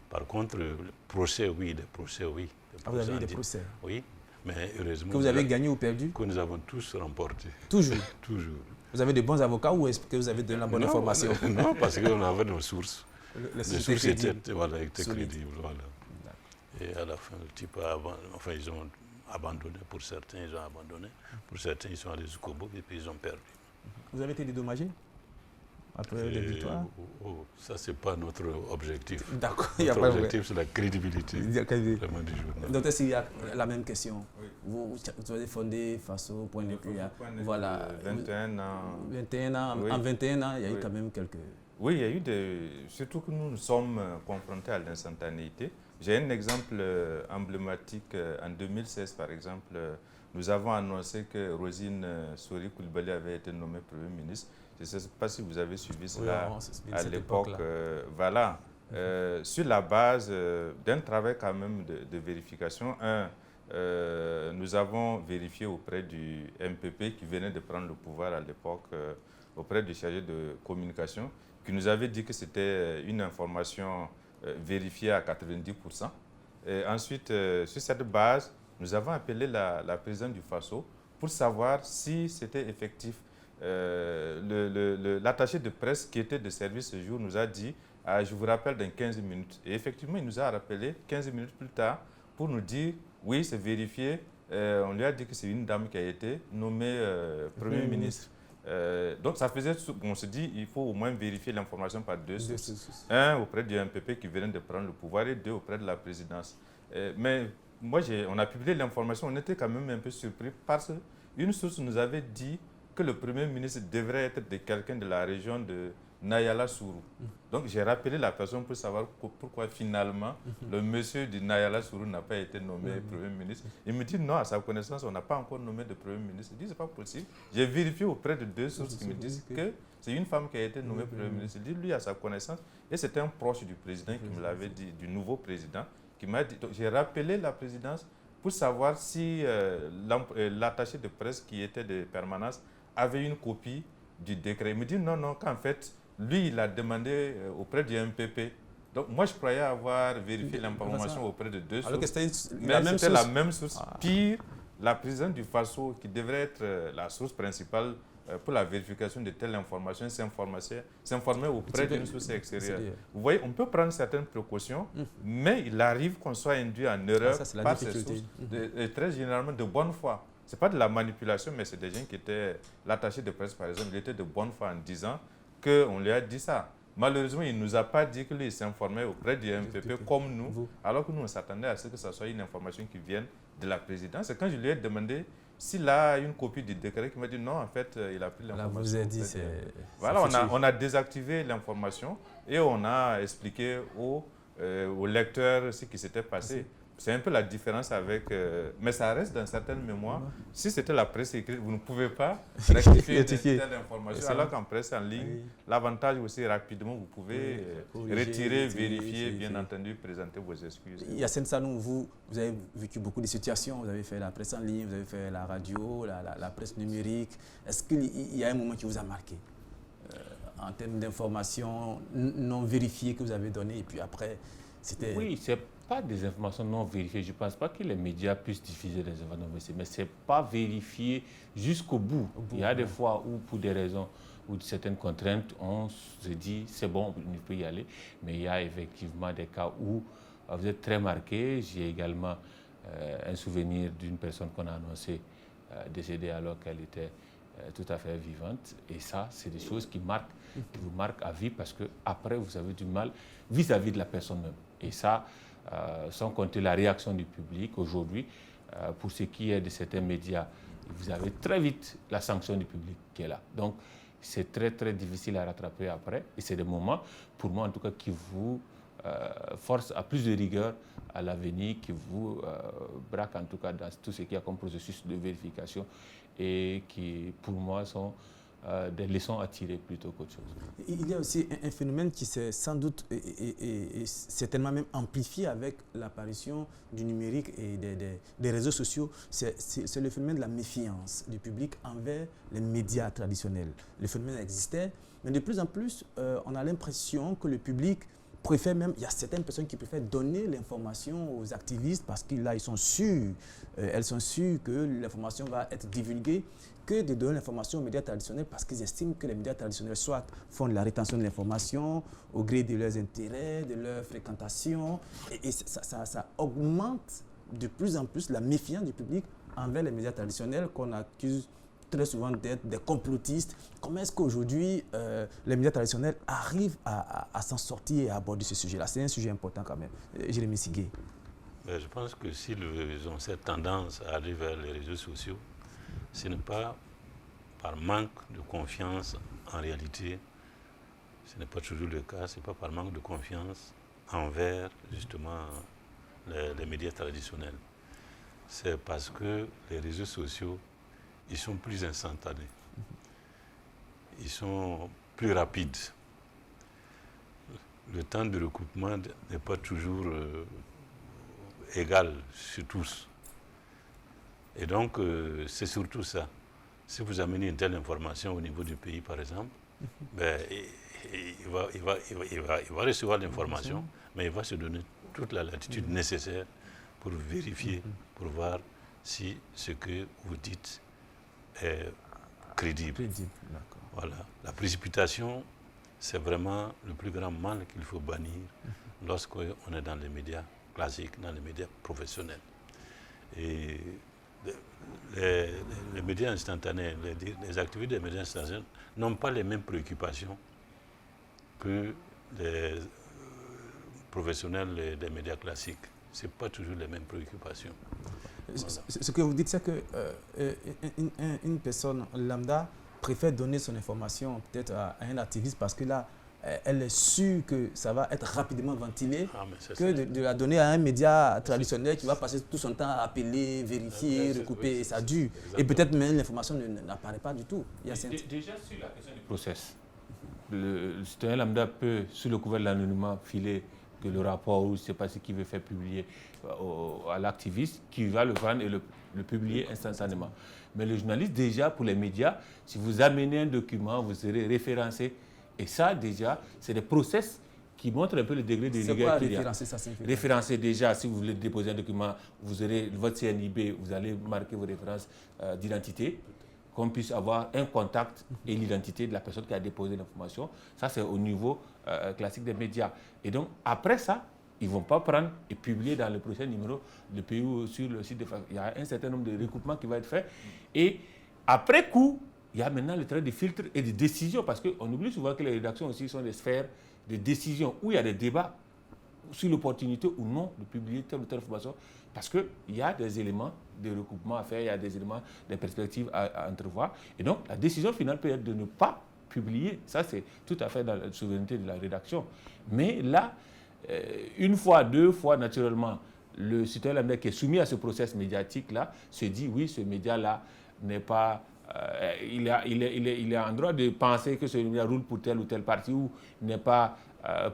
Par contre, le procès, oui, des procès, oui. Vous avez eu des procès? Oui, mais heureusement... Que vous avez gagné ou perdu? Que nous avons tous remporté. Toujours? Toujours. Vous avez de bons avocats ou est-ce que vous avez donné la bonne information? Non, parce qu'on avait nos sources. Les sources étaient crédibles. Voilà. Et à la fin, le type ils ont abandonné. Pour certains, ils ont abandonné. Pour certains, ils sont allés jusqu'au bout et puis ils ont perdu. Vous avez été dédommagé après les victoires? Ça, ce n'est pas notre objectif. D'accord. Notre objectif, c'est la crédibilité du journal. Docteur, s'il y a la même question. Vous avez fondé Faso, Point de Vue. Voilà. 21 ans. 21 ans. Oui. En 21 ans, il y a eu quand même quelques... Oui, il y a eu surtout que nous sommes confrontés à l'instantanéité. J'ai un exemple emblématique. En 2016, par exemple, nous avons annoncé que Rosine Sori Coulibaly avait été nommée Premier ministre. Je ne sais pas si vous avez suivi cela à l'époque. Voilà. Sur la base d'un travail quand même de vérification, nous avons vérifié auprès du MPP qui venait de prendre le pouvoir à l'époque, auprès du chargé de communication, qui nous avait dit que c'était une information vérifiée à 90%. Et ensuite, sur cette base, nous avons appelé la présidente du FASO pour savoir si c'était effectif. L'attaché de presse qui était de service ce jour nous a dit je vous rappelle dans 15 minutes. Et effectivement, il nous a rappelé 15 minutes plus tard pour nous dire oui, c'est vérifié. On lui a dit que c'est une dame qui a été nommée Premier ministre. Donc ça faisait, on se dit, il faut au moins vérifier l'information par deux sources. Un auprès du MPP qui venait de prendre le pouvoir et deux auprès de la présidence. Mais moi, on a publié l'information, on était quand même un peu surpris parce qu'une source nous avait dit que le Premier ministre devrait être de quelqu'un de la région de Nayala Sourou. Donc j'ai rappelé la personne pour savoir pourquoi finalement le monsieur du Nayala Sourou n'a pas été nommé Premier ministre. Il me dit non, à sa connaissance, on n'a pas encore nommé de Premier ministre. Il dit c'est pas possible. J'ai vérifié auprès de deux sources qui me disent que c'est une femme qui a été nommée Premier ministre. Il dit lui à sa connaissance, et c'était un proche du président qui me l'avait dit, du nouveau président. qui m'a dit, j'ai rappelé la présidence pour savoir si l'attaché de presse qui était de permanence avait une copie du décret. Il me dit non, qu'en fait, lui, il a demandé auprès du MPP. Donc, moi, je croyais avoir vérifié l'information auprès de deux sources. Mais c'était la même source. Pire, la présidente du FASO, qui devrait être la source principale pour la vérification de telles informations, s'informer auprès d'une source extérieure. Vous voyez, on peut prendre certaines précautions, mais il arrive qu'on soit induit en erreur par ces sources, et très généralement de bonne foi. Ce n'est pas de la manipulation, mais c'est des gens qui étaient... L'attaché de presse, par exemple, il était de bonne foi en disant qu'on lui a dit ça. Malheureusement, il ne nous a pas dit que lui s'informait auprès du MPP comme nous, alors que nous, on s'attendait à ce que ce soit une information qui vienne de la présidence. Et quand je lui ai demandé s'il a une copie du décret, il m'a dit non, en fait, il a pris l'information. Vous avez dit, voilà, on a désactivé l'information et on a expliqué aux lecteurs ce qui s'était passé. C'est un peu la différence avec... mais ça reste dans certaines mémoires. Si c'était la presse écrite, vous ne pouvez pas rectifier telle information. Alors qu'en presse en ligne, l'avantage aussi, rapidement, vous pouvez retirer, vérifier, bien entendu, présenter vos excuses. Yacine Sanoum, vous avez vécu beaucoup de situations. Vous avez fait la presse en ligne, vous avez fait la radio, la presse numérique. Est-ce qu'il y a un moment qui vous a marqué en termes d'informations non vérifiées que vous avez données et puis après, c'était... Oui, c'est pas des informations non vérifiées. Je ne pense pas que les médias puissent diffuser des informations non vérifiées, mais ce n'est pas vérifié jusqu'au bout. Il y a des fois où, pour des raisons ou de certaines contraintes, on se dit c'est bon, on peut y aller. Mais il y a effectivement des cas où vous êtes très marqué. J'ai également un souvenir d'une personne qu'on a annoncée décédée alors qu'elle était tout à fait vivante. Et ça, c'est des choses qui vous marquent à vie parce qu'après, vous avez du mal vis-à-vis de la personne même. Et ça, sans compter la réaction du public aujourd'hui, pour ce qui est de certains médias, vous avez très vite la sanction du public qui est là. Donc, c'est très, très difficile à rattraper après. Et c'est des moments, pour moi en tout cas, qui vous forcent à plus de rigueur à l'avenir, qui vous braquent en tout cas dans tout ce qu'il y a comme processus de vérification et qui, pour moi, sont des leçons à tirer plutôt qu'autre chose. Il y a aussi un phénomène qui s'est sans doute et certainement même amplifié avec l'apparition du numérique et des réseaux sociaux. C'est le phénomène de la méfiance du public envers les médias traditionnels. Le phénomène existait, mais de plus en plus, on a l'impression que le public préfère même, il y a certaines personnes qui préfèrent donner l'information aux activistes parce que là, elles sont sûres que l'information va être divulguée, que de donner l'information aux médias traditionnels parce qu'ils estiment que les médias traditionnels soit font de la rétention de l'information au gré de leurs intérêts, de leur fréquentation, et ça augmente de plus en plus la méfiance du public envers les médias traditionnels qu'on accuse très souvent d'être des complotistes. Comment est-ce qu'aujourd'hui, les médias traditionnels arrivent à s'en sortir et à aborder ce sujet-là? C'est un sujet important quand même. Jérémy Sigué. Je pense que s'ils ont cette tendance à aller vers les réseaux sociaux, ce n'est pas par manque de confiance en réalité, ce n'est pas toujours le cas, ce n'est pas par manque de confiance envers justement les médias traditionnels. C'est parce que les réseaux sociaux, ils sont plus instantanés, ils sont plus rapides. Le temps de recoupement n'est pas toujours égal sur tous. Et donc, c'est surtout ça. Si vous amenez une telle information au niveau du pays, par exemple, il va recevoir l'information, mais il va se donner toute la latitude nécessaire pour vérifier, pour voir si ce que vous dites est crédible. Voilà. La précipitation, c'est vraiment le plus grand mal qu'il faut bannir lorsqu'on est dans les médias classiques, dans les médias professionnels. Et les médias instantanés, les activités des médias instantanés n'ont pas les mêmes préoccupations que les professionnels des médias classiques. Ce n'est pas toujours les mêmes préoccupations. Voilà. Ce que vous dites, c'est qu'une personne lambda préfère donner son information peut-être à un activiste parce que là, elle est sûre que ça va être rapidement ventilé, que de la donner à un média traditionnel qui va passer tout son temps à appeler, vérifier, recouper, et ça dure. Et peut-être même l'information n'apparaît pas du tout. Déjà sur la question du process, le citoyen lambda peut, sous le couvert de l'anonymat, filer que le rapport, ou je ne sais pas ce qu'il veut faire publier à l'activiste, qui va le prendre et le publier instantanément. Mais le journaliste, déjà, pour les médias, si vous amenez un document, vous serez référencé. Et ça, déjà, c'est des process qui montrent un peu le degré de rigueur qu'il y a. Référencer, ça signifie Référencer, déjà, si vous voulez déposer un document, vous aurez votre CNIB, vous allez marquer vos références d'identité, qu'on puisse avoir un contact et l'identité de la personne qui a déposé l'information. Ça, c'est au niveau classique des médias. Et donc, après ça, ils ne vont pas prendre et publier dans le prochain numéro de pays ou sur le site de France. Il y a un certain nombre de recoupements qui va être fait. Et après coup, il y a maintenant le travail de filtre et de décision, parce qu'on oublie souvent que les rédactions aussi sont des sphères de décision où il y a des débats sur l'opportunité ou non de publier telle ou telle information, parce qu'il y a des éléments de recoupement à faire, il y a des éléments, des perspectives à entrevoir. Et donc, la décision finale peut être de ne pas publier. Ça, c'est tout à fait dans la souveraineté de la rédaction. Mais là, une fois, deux fois, naturellement, le citoyen lambda qui est soumis à ce process médiatique-là se dit, oui, ce média-là n'est pas... il est en droit de penser que ce média roule pour tel ou tel parti ou n'est pas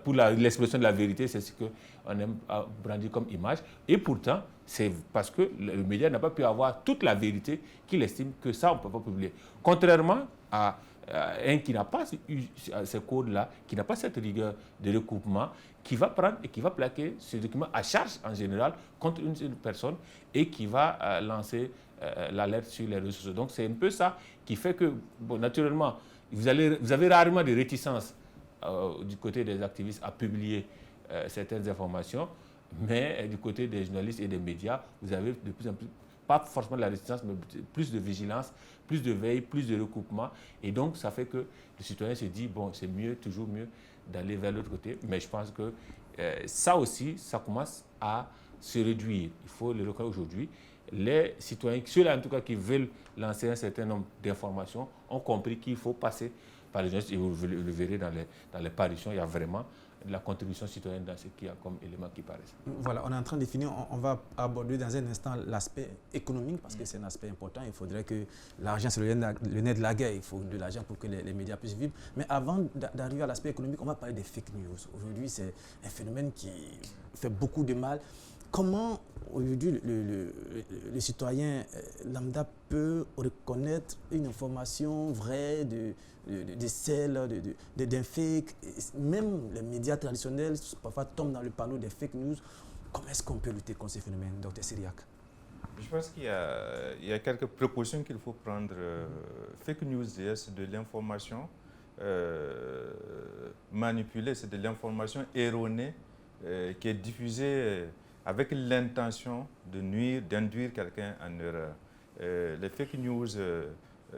pour l'expression de la vérité, c'est ce qu'on aime brandir comme image. Et pourtant, c'est parce que le média n'a pas pu avoir toute la vérité qu'il estime que ça, on ne peut pas publier. Contrairement à un qui n'a pas ces codes-là, qui n'a pas cette rigueur de recoupement, qui va prendre et qui va plaquer ce document à charge en général contre une seule personne et qui va lancer l'alerte sur les réseaux sociaux. Donc c'est un peu ça qui fait que, bon, naturellement, vous avez rarement des réticences du côté des activistes à publier certaines informations, mais du côté des journalistes et des médias, vous avez de plus en plus, pas forcément de la réticence, mais plus de vigilance, plus de veille, plus de recoupement. Et donc, ça fait que le citoyen se dit, bon, c'est mieux, toujours mieux d'aller vers l'autre côté. Mais je pense que ça aussi, ça commence à se réduire. Il faut le reconnaître aujourd'hui. Les citoyens, ceux-là en tout cas qui veulent lancer un certain nombre d'informations, ont compris qu'il faut passer par les journalistes. Et vous le verrez dans les parutions, il y a vraiment de la contribution citoyenne dans ce qu'il y a comme élément qui paraissent. Voilà, on est en train de finir. On va aborder dans un instant l'aspect économique parce que c'est un aspect important. Il faudrait que l'argent, c'est le nerf de la guerre. Il faut de l'argent pour que les médias puissent vivre. Mais avant d'arriver à l'aspect économique, on va parler des fake news. Aujourd'hui, c'est un phénomène qui fait beaucoup de mal. Comment aujourd'hui le citoyen lambda peut reconnaître une information vraie de celle d'un fake? Même les médias traditionnels parfois tombent dans le panneau des fake news. Comment est-ce qu'on peut lutter contre ces phénomènes, Dr Syriac? Je pense qu'il y a quelques précautions qu'il faut prendre. Fake news, c'est de l'information manipulée, c'est de l'information erronée qui est diffusée avec l'intention de nuire, d'induire quelqu'un en erreur. Les fake news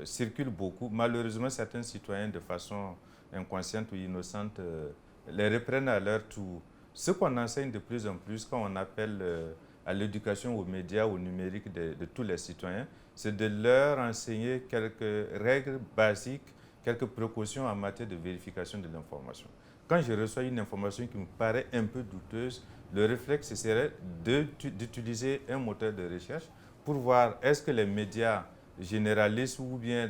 circulent beaucoup. Malheureusement, certains citoyens, de façon inconsciente ou innocente, les reprennent à leur tour. Ce qu'on enseigne de plus en plus quand on appelle à l'éducation, aux médias, au numérique de tous les citoyens, c'est de leur enseigner quelques règles basiques, quelques précautions en matière de vérification de l'information. Quand je reçois une information qui me paraît un peu douteuse, le réflexe serait d'utiliser un moteur de recherche pour voir est-ce que les médias généralistes ou bien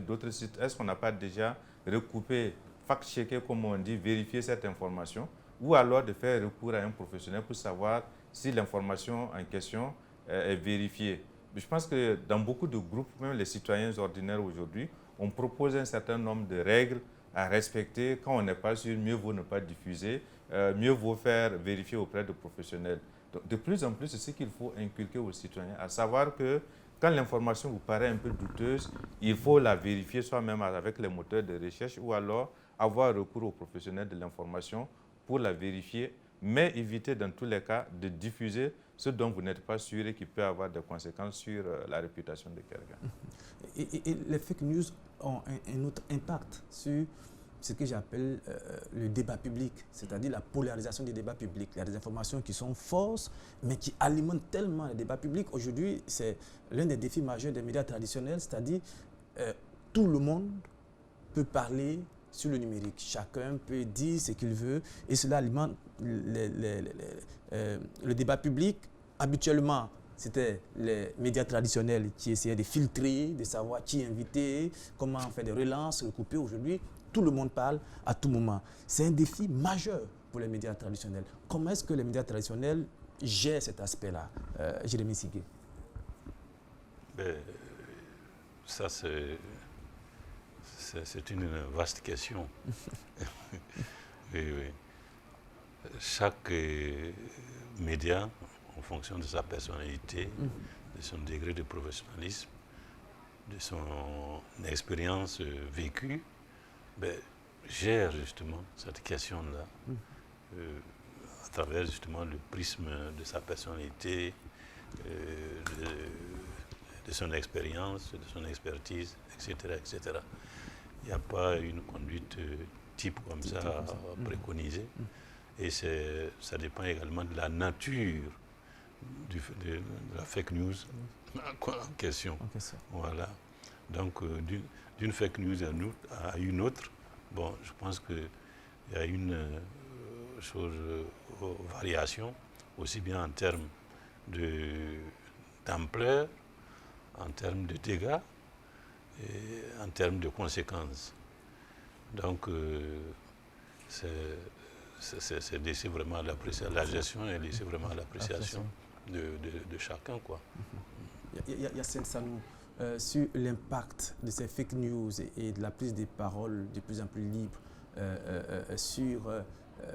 d'autres sites, est-ce qu'on n'a pas déjà recoupé, fact-checké, comme on dit, vérifier cette information, ou alors de faire recours à un professionnel pour savoir si l'information en question est vérifiée. Mais je pense que dans beaucoup de groupes, même les citoyens ordinaires aujourd'hui, on propose un certain nombre de règles à respecter. Quand on n'est pas sûr, mieux vaut ne pas diffuser, mieux vaut faire vérifier auprès de professionnels. Donc, de plus en plus, c'est ce qu'il faut inculquer aux citoyens, à savoir que quand l'information vous paraît un peu douteuse, il faut la vérifier soi-même avec les moteurs de recherche ou alors avoir recours aux professionnels de l'information pour la vérifier, mais éviter dans tous les cas de diffuser ce dont vous n'êtes pas sûr et qui peut avoir des conséquences sur la réputation de quelqu'un. Et les fake news ont un autre impact sur ce que j'appelle le débat public, c'est-à-dire la polarisation des débats publics. Il y a des informations qui sont fausses, mais qui alimentent tellement les débats publics. Aujourd'hui, c'est l'un des défis majeurs des médias traditionnels, c'est-à-dire tout le monde peut parler sur le numérique. Chacun peut dire ce qu'il veut et cela alimente le débat public. Habituellement, c'était les médias traditionnels qui essayaient de filtrer, de savoir qui inviter, comment faire des relances, recouper. Aujourd'hui, tout le monde parle à tout moment. C'est un défi majeur pour les médias traditionnels. Comment est-ce que les médias traditionnels gèrent cet aspect-là, Jérémy Sigué? Ça, c'est une vaste question. Oui. Chaque média, en fonction de sa personnalité, de son degré de professionnalisme, de son expérience vécue, gère justement cette question-là à travers justement le prisme de sa personnalité, de son expérience, de son expertise, etc. Il n'y a pas une conduite type comme ça à préconiser. Et ça dépend également de la nature de la fake news en question. Voilà. Donc, d'une fake news à une autre, je pense qu'il y a une variation, aussi bien en termes d'ampleur, en termes de dégâts et en termes de conséquences. Donc, c'est laissé vraiment à l'appréciation. La gestion est laissée vraiment à l'appréciation de chacun, quoi. Yacine Sanou, sur l'impact de ces fake news et de la prise de parole de plus en plus libre sur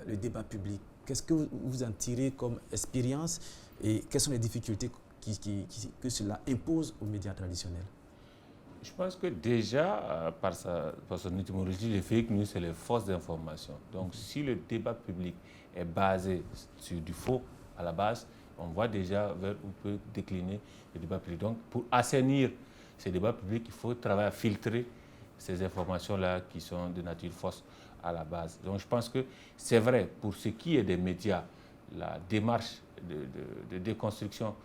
le débat public, qu'est-ce que vous en tirez comme expérience et quelles sont les difficultés que cela impose aux médias traditionnels? Je pense que déjà, par son étymologie, les fake news, c'est les fausses informations. Donc, si le débat public est basé sur du faux à la base, on voit déjà vers où peut décliner le débat public. Donc, pour assainir ces débats publics, il faut travailler à filtrer ces informations-là qui sont de nature fausse à la base. Donc, je pense que c'est vrai, pour ce qui est des médias, la démarche de déconstruction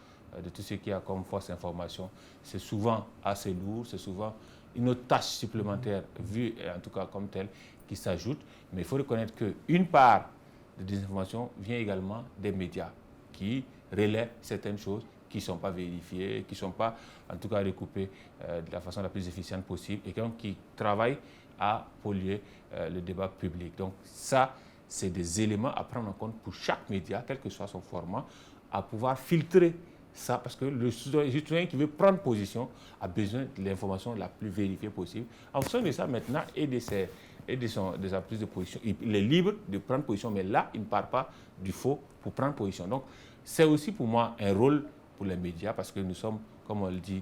de tout ce qu'il y a comme fausse information, c'est souvent assez lourd, c'est souvent une autre tâche supplémentaire, vue en tout cas comme telle, qui s'ajoute. Mais il faut reconnaître qu'une part de désinformation vient également des médias qui relaient certaines choses qui ne sont pas vérifiées, qui ne sont pas en tout cas recoupées de la façon la plus efficiente possible et donc qui travaillent à polluer le débat public. Donc ça, c'est des éléments à prendre en compte pour chaque média, quel que soit son format, à pouvoir filtrer ça, parce que le citoyen qui veut prendre position a besoin de l'information la plus vérifiée possible. En fonction de ça maintenant et de sa prise de position, il est libre de prendre position, mais là, il ne part pas du faux pour prendre position. Donc, c'est aussi pour moi un rôle pour les médias, parce que nous sommes, comme on le dit,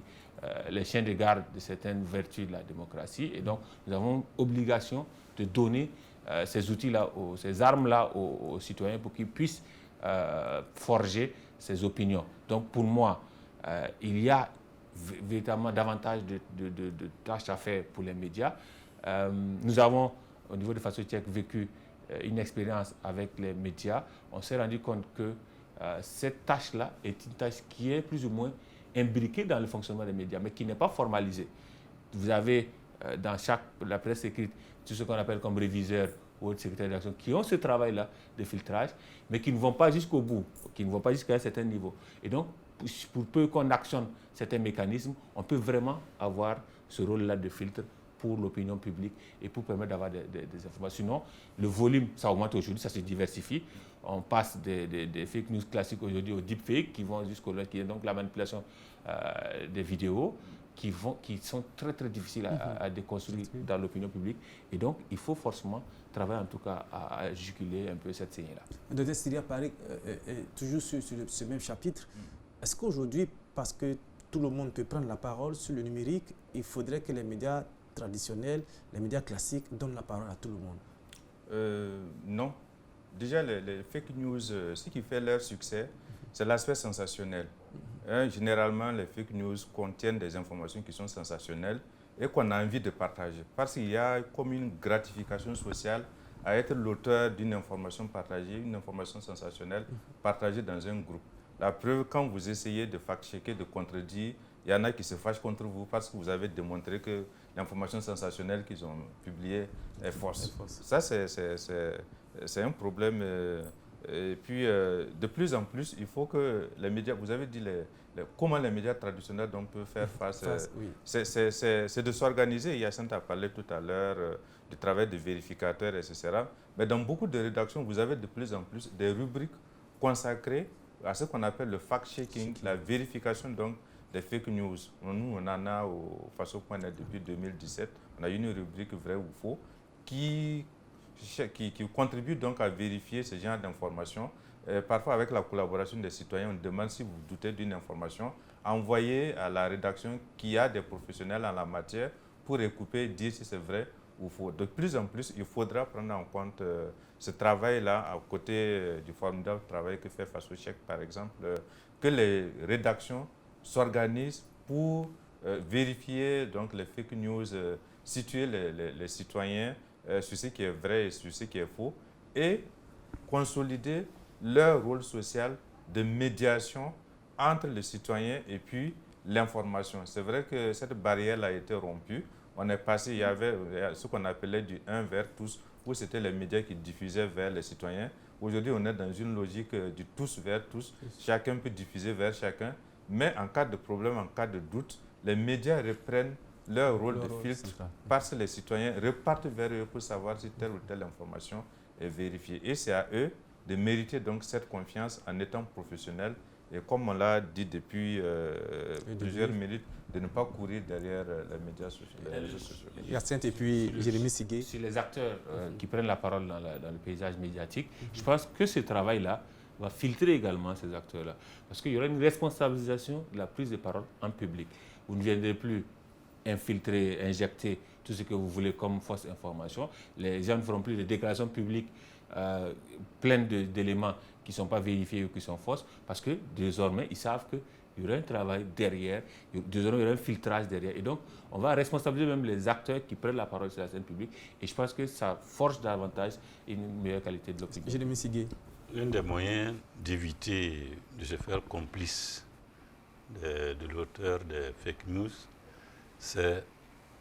les chiens de garde de certaines vertus de la démocratie. Et donc, nous avons obligation de donner ces outils-là, ces armes-là aux citoyens pour qu'ils puissent forger ses opinions. Donc pour moi, il y a véritablement davantage de tâches à faire pour les médias. Nous avons, au niveau de Faso-Tchèque, vécu une expérience avec les médias. On s'est rendu compte que cette tâche-là est une tâche qui est plus ou moins imbriquée dans le fonctionnement des médias, mais qui n'est pas formalisée. Vous avez dans la presse écrite tout ce qu'on appelle comme réviseurs ou autres secrétaires d'action qui ont ce travail-là de filtrage, mais qui ne vont pas jusqu'au bout, qui ne vont pas jusqu'à un certain niveau. Et donc, pour peu qu'on actionne certains mécanismes, on peut vraiment avoir ce rôle-là de filtre pour l'opinion publique et pour permettre d'avoir des informations. Sinon, le volume, ça augmente aujourd'hui, ça se diversifie. On passe des fake news classiques aujourd'hui aux deepfakes qui vont jusqu'au-là, qui est donc la manipulation des vidéos, qui sont très très difficiles à déconstruire dans l'opinion publique. Et donc, il faut forcément travailler en tout cas à juguler un peu cette saignée-là. Docteur Syria Parik, toujours sur ce même chapitre, est-ce qu'aujourd'hui, parce que tout le monde peut prendre la parole sur le numérique, il faudrait que les médias traditionnels, les médias classiques donnent la parole à tout le monde? Non. Déjà, les fake news, ce qui fait leur succès, c'est l'aspect sensationnel. Généralement, les fake news contiennent des informations qui sont sensationnelles et qu'on a envie de partager. Parce qu'il y a comme une gratification sociale à être l'auteur d'une information partagée, une information sensationnelle partagée dans un groupe. La preuve, quand vous essayez de fact-checker, de contredire, il y en a qui se fâchent contre vous parce que vous avez démontré que l'information sensationnelle qu'ils ont publiée est fausse. Ça, c'est un problème Et puis, de plus en plus, il faut que les médias, vous avez dit comment les médias traditionnels donc, peuvent faire face. Oui. C'est de s'organiser. Yacine a parlé tout à l'heure du travail des vérificateurs, etc. Mais dans beaucoup de rédactions, vous avez de plus en plus des rubriques consacrées à ce qu'on appelle le fact-checking, la vérification donc, des fake news. Nous, on en a au Faso.net depuis 2017. On a une rubrique vrai ou faux qui contribue donc à vérifier ce genre d'informations. Parfois, avec la collaboration des citoyens, on demande si vous doutez d'une information, envoyez à la rédaction qui a des professionnels en la matière pour recouper, dire si c'est vrai ou faux. De plus en plus, il faudra prendre en compte ce travail-là à côté du formidable travail que fait FasoCheck, par exemple, que les rédactions s'organisent pour vérifier donc, les fake news, situer les citoyens sur ce qui est vrai et sur ce qui est faux, et consolider leur rôle social de médiation entre les citoyens et puis l'information. C'est vrai que cette barrière a été rompue. On est passé, il y avait ce qu'on appelait du 1 vers tous, où c'était les médias qui diffusaient vers les citoyens. Aujourd'hui, on est dans une logique du tous vers tous. Chacun peut diffuser vers chacun, mais en cas de problème, en cas de doute, les médias reprennent leur rôle de filtre parce que les citoyens repartent vers eux pour savoir si telle ou telle information est vérifiée. Et c'est à eux de mériter donc cette confiance en étant professionnels et comme on l'a dit depuis plusieurs minutes, de ne pas courir derrière les médias sociaux. Les réseaux sociaux. Yacine et puis Jérémy Sigué. Sur les acteurs qui prennent la parole dans le paysage médiatique, je pense que ce travail-là va filtrer également ces acteurs-là. Parce qu'il y aura une responsabilisation de la prise de parole en public. Vous ne viendrez plus infiltrer, injecter tout ce que vous voulez comme fausse information. Les gens ne feront plus de déclarations publiques pleines d'éléments qui ne sont pas vérifiés ou qui sont fausses, parce que désormais, ils savent qu'il y aura un travail derrière, désormais, il y aura un filtrage derrière. Et donc, on va responsabiliser même les acteurs qui prennent la parole sur la scène publique. Et je pense que ça forge davantage une meilleure qualité de l'opinion. Jérémy Sigué. L'un des moyens d'éviter de se faire complice de l'auteur des fake news, c'est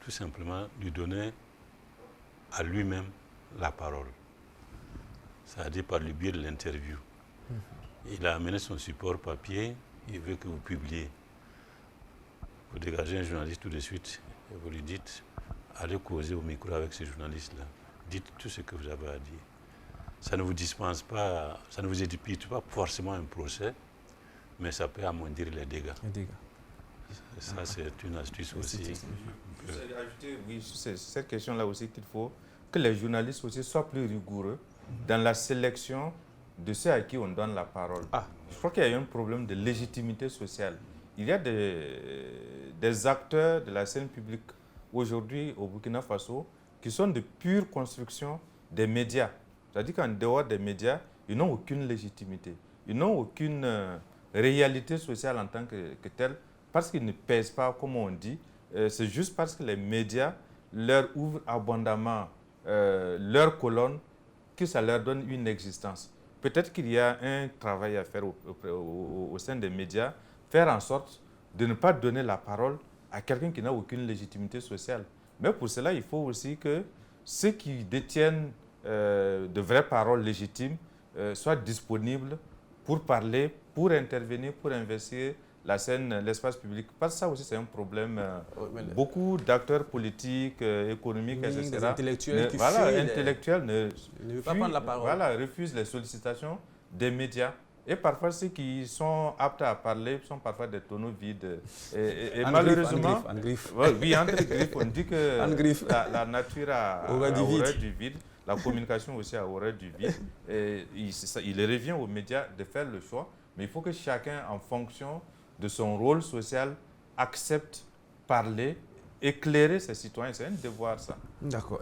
tout simplement lui donner à lui-même la parole. C'est-à-dire par le biais de l'interview. Il a amené son support papier, il veut que vous publiez. Vous dégagez un journaliste tout de suite et vous lui dites, allez causer au micro avec ce journaliste-là. Dites tout ce que vous avez à dire. Ça ne vous dispense pas, ça ne vous évite pas forcément un procès, mais ça peut amoindrir les dégâts. Ça, c'est une astuce aussi. Oui, c'est cette question-là aussi qu'il faut que les journalistes aussi soient plus rigoureux dans la sélection de ceux à qui on donne la parole. Je crois qu'il y a un problème de légitimité sociale. Il y a des acteurs de la scène publique aujourd'hui au Burkina Faso qui sont de pure construction des médias. C'est-à-dire qu'en dehors des médias, ils n'ont aucune légitimité. Ils n'ont aucune réalité sociale en tant que telle, parce qu'ils ne pèsent pas, comme on dit. C'est juste parce que les médias leur ouvrent abondamment leurs colonnes que ça leur donne une existence. Peut-être qu'il y a un travail à faire au sein des médias, faire en sorte de ne pas donner la parole à quelqu'un qui n'a aucune légitimité sociale. Mais pour cela, il faut aussi que ceux qui détiennent de vraies paroles légitimes soient disponibles pour parler, pour intervenir, pour investir la scène, l'espace public. Parce que ça aussi, c'est un problème. Beaucoup d'acteurs politiques, économiques, etc. Des intellectuels qui ne veulent pas prendre la parole. Refusent les sollicitations des médias. Et parfois, ceux qui sont aptes à parler sont parfois des tonneaux vides. Et malheureusement, en griffe. Oui, entre griffes, on dit que la nature a horreur du vide. La communication aussi a horreur du vide. Et il revient aux médias de faire le choix. Mais il faut que chacun, en fonction de son rôle social, accepte parler, éclairer ses citoyens. C'est un devoir, ça. D'accord.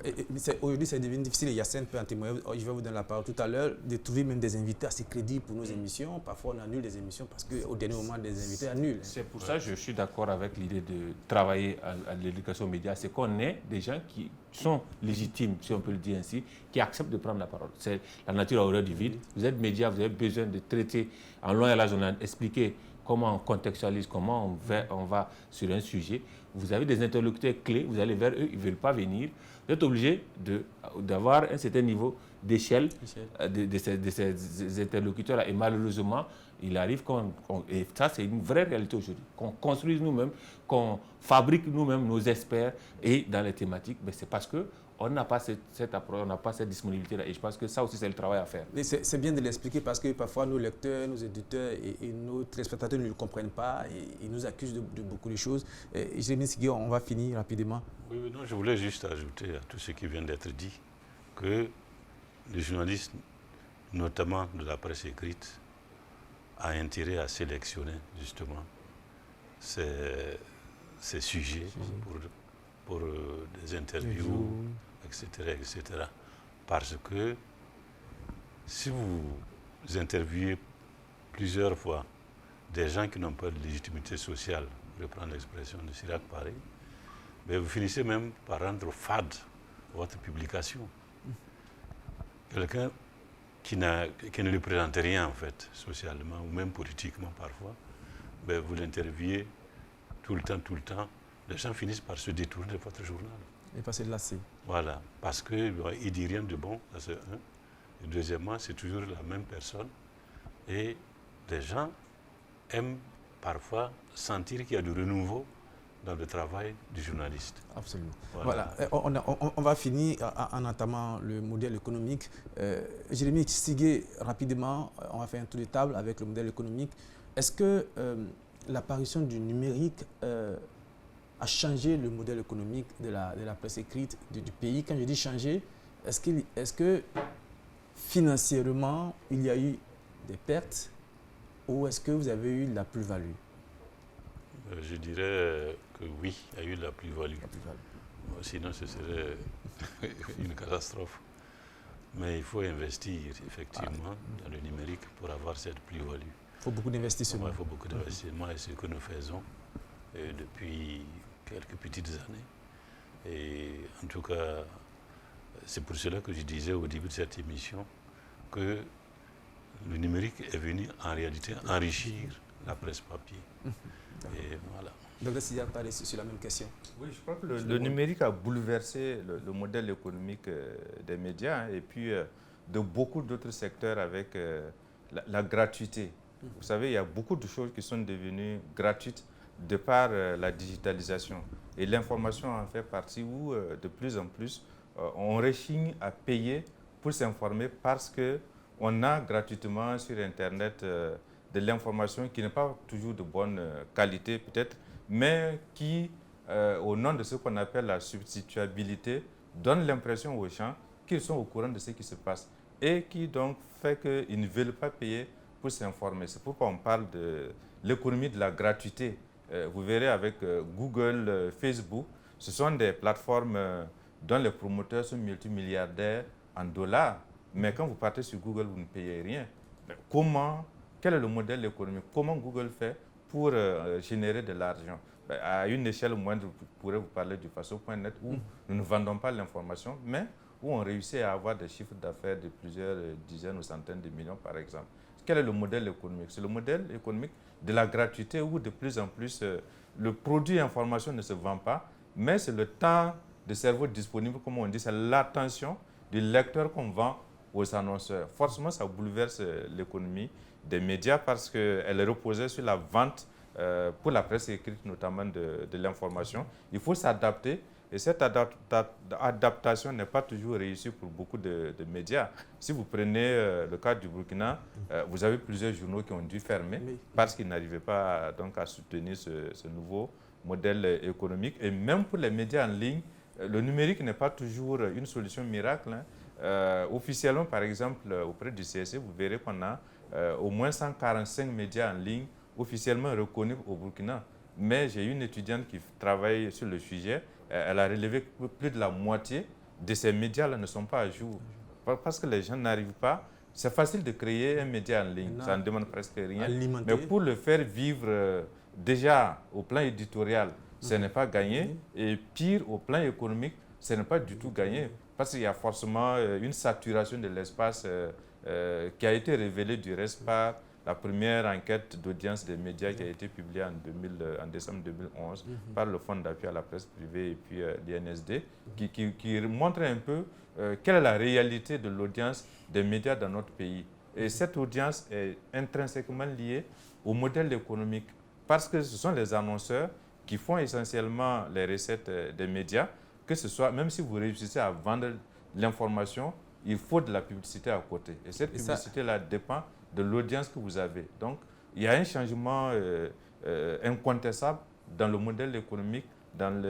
Aujourd'hui, c'est devenu difficile. Yacine peut en témoigner. Je vais vous donner la parole tout à l'heure. De trouver même des invités assez crédibles pour nos émissions. Parfois, on annule des émissions parce qu'au dernier moment, des invités annulent. C'est pour ça que je suis d'accord avec l'idée de travailler à l'éducation aux médias. C'est qu'on ait des gens qui sont légitimes, si on peut le dire ainsi, qui acceptent de prendre la parole. C'est la nature a horreur du vide. Vous êtes médias, vous avez besoin de traiter en long et en large, expliquer comment on contextualise, comment on va sur un sujet. Vous avez des interlocuteurs clés, vous allez vers eux, ils ne veulent pas venir. Vous êtes obligé d'avoir un certain niveau d'échelle de ces interlocuteurs-là. Et malheureusement, il arrive et ça c'est une vraie réalité aujourd'hui, qu'on construise nous-mêmes, qu'on fabrique nous-mêmes nos experts et dans les thématiques, mais c'est parce qu'on n'a pas cette approche, on n'a pas cette disponibilité-là. Et je pense que ça aussi c'est le travail à faire. C'est bien de l'expliquer parce que parfois nos lecteurs, nos éditeurs et nos téléspectateurs ne le comprennent pas et ils nous accusent de beaucoup de choses. Jérémie Sigué, on va finir rapidement. Oui, non, je voulais juste ajouter à tout ce qui vient d'être dit que les journalistes, notamment de la presse écrite, a intérêt à sélectionner justement ces sujets pour des interviews, etc., etc. Parce que si vous interviewez plusieurs fois des gens qui n'ont pas de légitimité sociale, pour reprendre l'expression de Chirac Paris, mais vous finissez même par rendre fade votre publication. Quelqu'un qui ne représente rien en fait, socialement ou même politiquement parfois, ben vous l'interviewez tout le temps, les gens finissent par se détourner de votre journal. Et passer de lasser. Voilà, parce qu'il ne dit rien de bon, ça c'est un. Et deuxièmement, c'est toujours la même personne. Et les gens aiment parfois sentir qu'il y a du renouveau dans le travail du journaliste. Absolument. Voilà. On va finir en entamant le modèle économique. Jérémie Sigué, rapidement, on va faire un tour de table avec le modèle économique. Est-ce que l'apparition du numérique a changé le modèle économique de la presse écrite du pays? Quand je dis changer, est-ce que financièrement, il y a eu des pertes ou est-ce que vous avez eu de la plus-value? Je dirais que oui, il y a eu de la plus-value. Sinon, ce serait une catastrophe. Mais il faut investir effectivement dans le numérique pour avoir cette plus-value. Il faut beaucoup d'investissement. Il faut beaucoup d'investissement et c'est ce que nous faisons depuis quelques petites années. Et en tout cas, c'est pour cela que je disais au début de cette émission que le numérique est venu en réalité enrichir la presse papier. Et voilà. Donc, si vous parlez sur la même question. Oui, je crois que le numérique a bouleversé le modèle économique des médias et puis de beaucoup d'autres secteurs avec la gratuité. Vous savez, il y a beaucoup de choses qui sont devenues gratuites de par la digitalisation. Et l'information en fait partie où, de plus en plus, on rechigne à payer pour s'informer parce qu'on a gratuitement sur Internet de l'information qui n'est pas toujours de bonne qualité peut-être, mais qui, au nom de ce qu'on appelle la substituabilité, donne l'impression aux gens qu'ils sont au courant de ce qui se passe et qui donc fait qu'ils ne veulent pas payer pour s'informer. C'est pourquoi on parle de l'économie de la gratuité. Vous verrez avec Google, Facebook, ce sont des plateformes dont les promoteurs sont multimilliardaires en dollars, mais quand vous partez sur Google, vous ne payez rien. Quel est le modèle économique? Comment Google fait pour générer de l'argent? À une échelle moindre, je pourrais vous parler du Faso.net où nous ne vendons pas l'information, mais où on réussit à avoir des chiffres d'affaires de plusieurs dizaines ou centaines de millions, par exemple. Quel est le modèle économique? C'est le modèle économique de la gratuité où de plus en plus le produit information ne se vend pas, mais c'est le temps de cerveau disponible, comme on dit, c'est l'attention du lecteur qu'on vend aux annonceurs. Forcément, ça bouleverse l'économie des médias parce qu'elle reposait sur la vente pour la presse écrite, notamment de l'information. Il faut s'adapter et cette adaptation n'est pas toujours réussie pour beaucoup de médias. Si vous prenez le cas du Burkina, vous avez plusieurs journaux qui ont dû fermer parce qu'ils n'arrivaient pas donc, à soutenir ce nouveau modèle économique. Et même pour les médias en ligne, le numérique n'est pas toujours une solution miracle. Officiellement, par exemple, auprès du CSE, vous verrez qu'on a au moins 145 médias en ligne officiellement reconnus au Burkina. Mais j'ai une étudiante qui travaille sur le sujet. Elle a relevé que plus de la moitié de ces médias-là ne sont pas à jour. Parce que les gens n'arrivent pas. C'est facile de créer un média en ligne. Ça ne demande presque rien. Mais pour le faire vivre déjà au plan éditorial, ce n'est pas gagné. Et pire, au plan économique, ce n'est pas du tout gagné. Parce qu'il y a forcément une saturation de l'espace qui a été révélée du reste par la première enquête d'audience des médias qui a été publiée en décembre 2011 par le Fonds d'appui à la presse privée et puis l'INSD, qui montre un peu quelle est la réalité de l'audience des médias dans notre pays. Et cette audience est intrinsèquement liée au modèle économique, parce que ce sont les annonceurs qui font essentiellement les recettes des médias, que ce soit, même si vous réussissez à vendre l'information, il faut de la publicité à côté. Et cette publicité-là dépend de l'audience que vous avez. Donc, il y a un changement incontestable dans le modèle économique, dans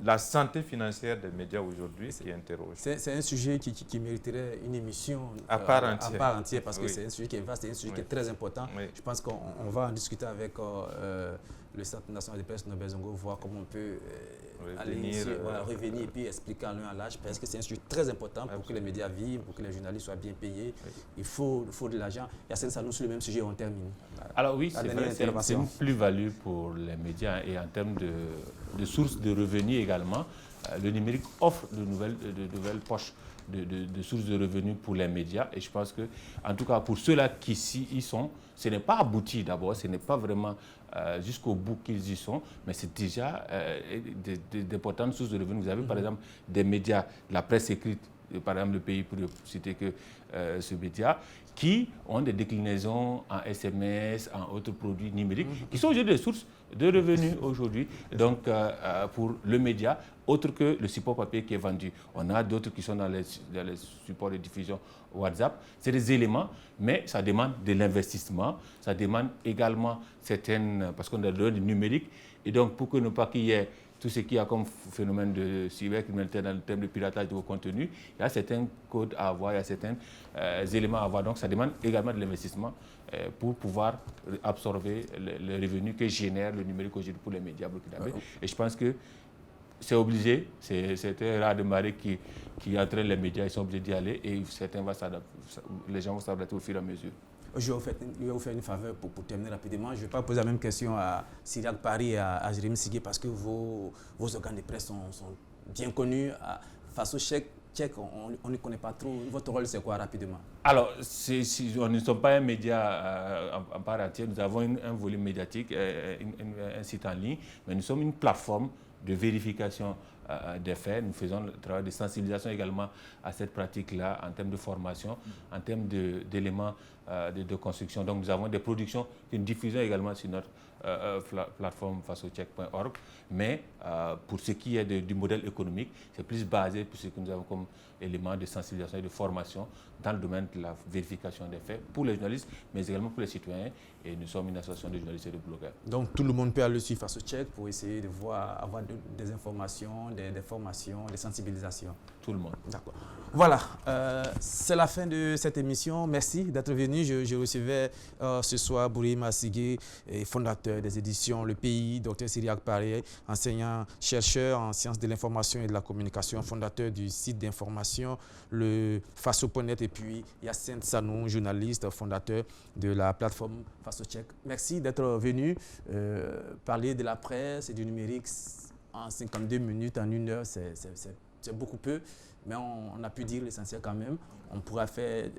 la santé financière des médias aujourd'hui qui interroge. C'est un sujet qui mériterait une émission à part entière, parce que c'est un sujet qui est vaste, c'est un sujet qui est très important. Je pense qu'on va en discuter avec le Centre national de presse Norbert Zongo, voir comment on peut revenir et puis expliquer en l'un à l'âge, parce que c'est un sujet très important pour que les médias vivent, pour que les journalistes soient bien payés. Il faut de l'argent. Yacine Sanoun, sur le même sujet, on termine. Alors oui, c'est une plus-value pour les médias et en termes de sources de revenus également. Le numérique offre de nouvelles poches de sources de revenus pour les médias. Et je pense que, en tout cas, pour ceux-là qui y sont, ce n'est pas abouti d'abord, ce n'est pas vraiment jusqu'au bout qu'ils y sont, mais c'est déjà d'importantes sources de revenus. Vous avez par exemple des médias, la presse écrite, par exemple Le Pays, pour ne citer que ce média, qui ont des déclinaisons en SMS, en autres produits numériques, qui sont aujourd'hui des sources de revenus aujourd'hui. Donc, pour le média, autre que le support papier qui est vendu. On a d'autres qui sont dans les supports de diffusion WhatsApp. C'est des éléments, mais ça demande de l'investissement. Ça demande également parce qu'on a du numérique. Et donc, pour que ne pas qu'il y ait tout ce qu'il y a comme phénomène de cybercriminalité dans le thème de piratage de vos contenus, il y a certains codes à avoir, il y a certains éléments à avoir. Donc, ça demande également de l'investissement pour pouvoir absorber les revenus que génère le numérique aujourd'hui pour les médias burkinabés. Et je pense que c'est obligé, c'est un raz de marée qui entraîne les médias, ils sont obligés d'y aller et les gens vont s'adapter au fur et à mesure. Je vais vous faire une faveur pour terminer rapidement. Je ne vais pas poser la même question à Cyriaque Paris et à Jérémy Sigué parce que vos organes de presse sont bien connus. Face au tchèque, on ne connaît pas trop. Votre rôle, c'est quoi rapidement? Alors, on ne sommes pas un média en part entière. Nous avons un volume médiatique, un site en ligne, mais nous sommes une plateforme de vérification des faits. Nous faisons le travail de sensibilisation également à cette pratique-là en termes de formation, en termes d'éléments de construction. Donc nous avons des productions que nous diffusons également sur notre plateforme faceaucheck.org. Mais pour ce qui est du modèle économique, c'est plus basé sur ce que nous avons comme élément de sensibilisation et de formation dans le domaine de la vérification des faits pour les journalistes, mais également pour les citoyens. Et nous sommes une association de journalistes et de blogueurs. Donc tout le monde peut aller suivre Faceaucheck pour essayer de avoir des informations, des formations, des sensibilisations. Tout le monde. D'accord. Voilà, c'est la fin de cette émission. Merci d'être venu. Je recevais ce soir Bourima Sigué, fondateur des éditions Le Pays, Dr Cyriaque Paris, enseignant-chercheur en sciences de l'information et de la communication, fondateur du site d'information le Faso.net, et puis Yacine Sanoun, journaliste, fondateur de la plateforme Faceaucheck. Merci d'être venu parler de la presse et du numérique en 52 minutes, en 1 heure, c'est beaucoup peu, mais on a pu dire l'essentiel quand même. On pourra faire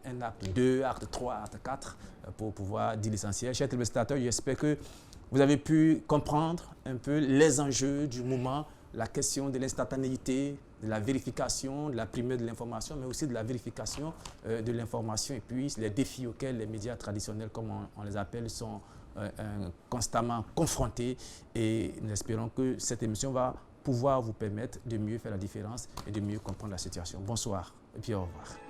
un acte 2, acte 3, acte 4 pour pouvoir dire l'essentiel. Chers téléspectateurs, j'espère que vous avez pu comprendre un peu les enjeux du moment, la question de l'instantanéité, de la vérification, de la primeur de l'information, mais aussi de la vérification de l'information, et puis les défis auxquels les médias traditionnels, comme on les appelle, sont constamment confrontés. Et nous espérons que cette émission va pouvoir vous permettre de mieux faire la différence et de mieux comprendre la situation. Bonsoir et puis au revoir.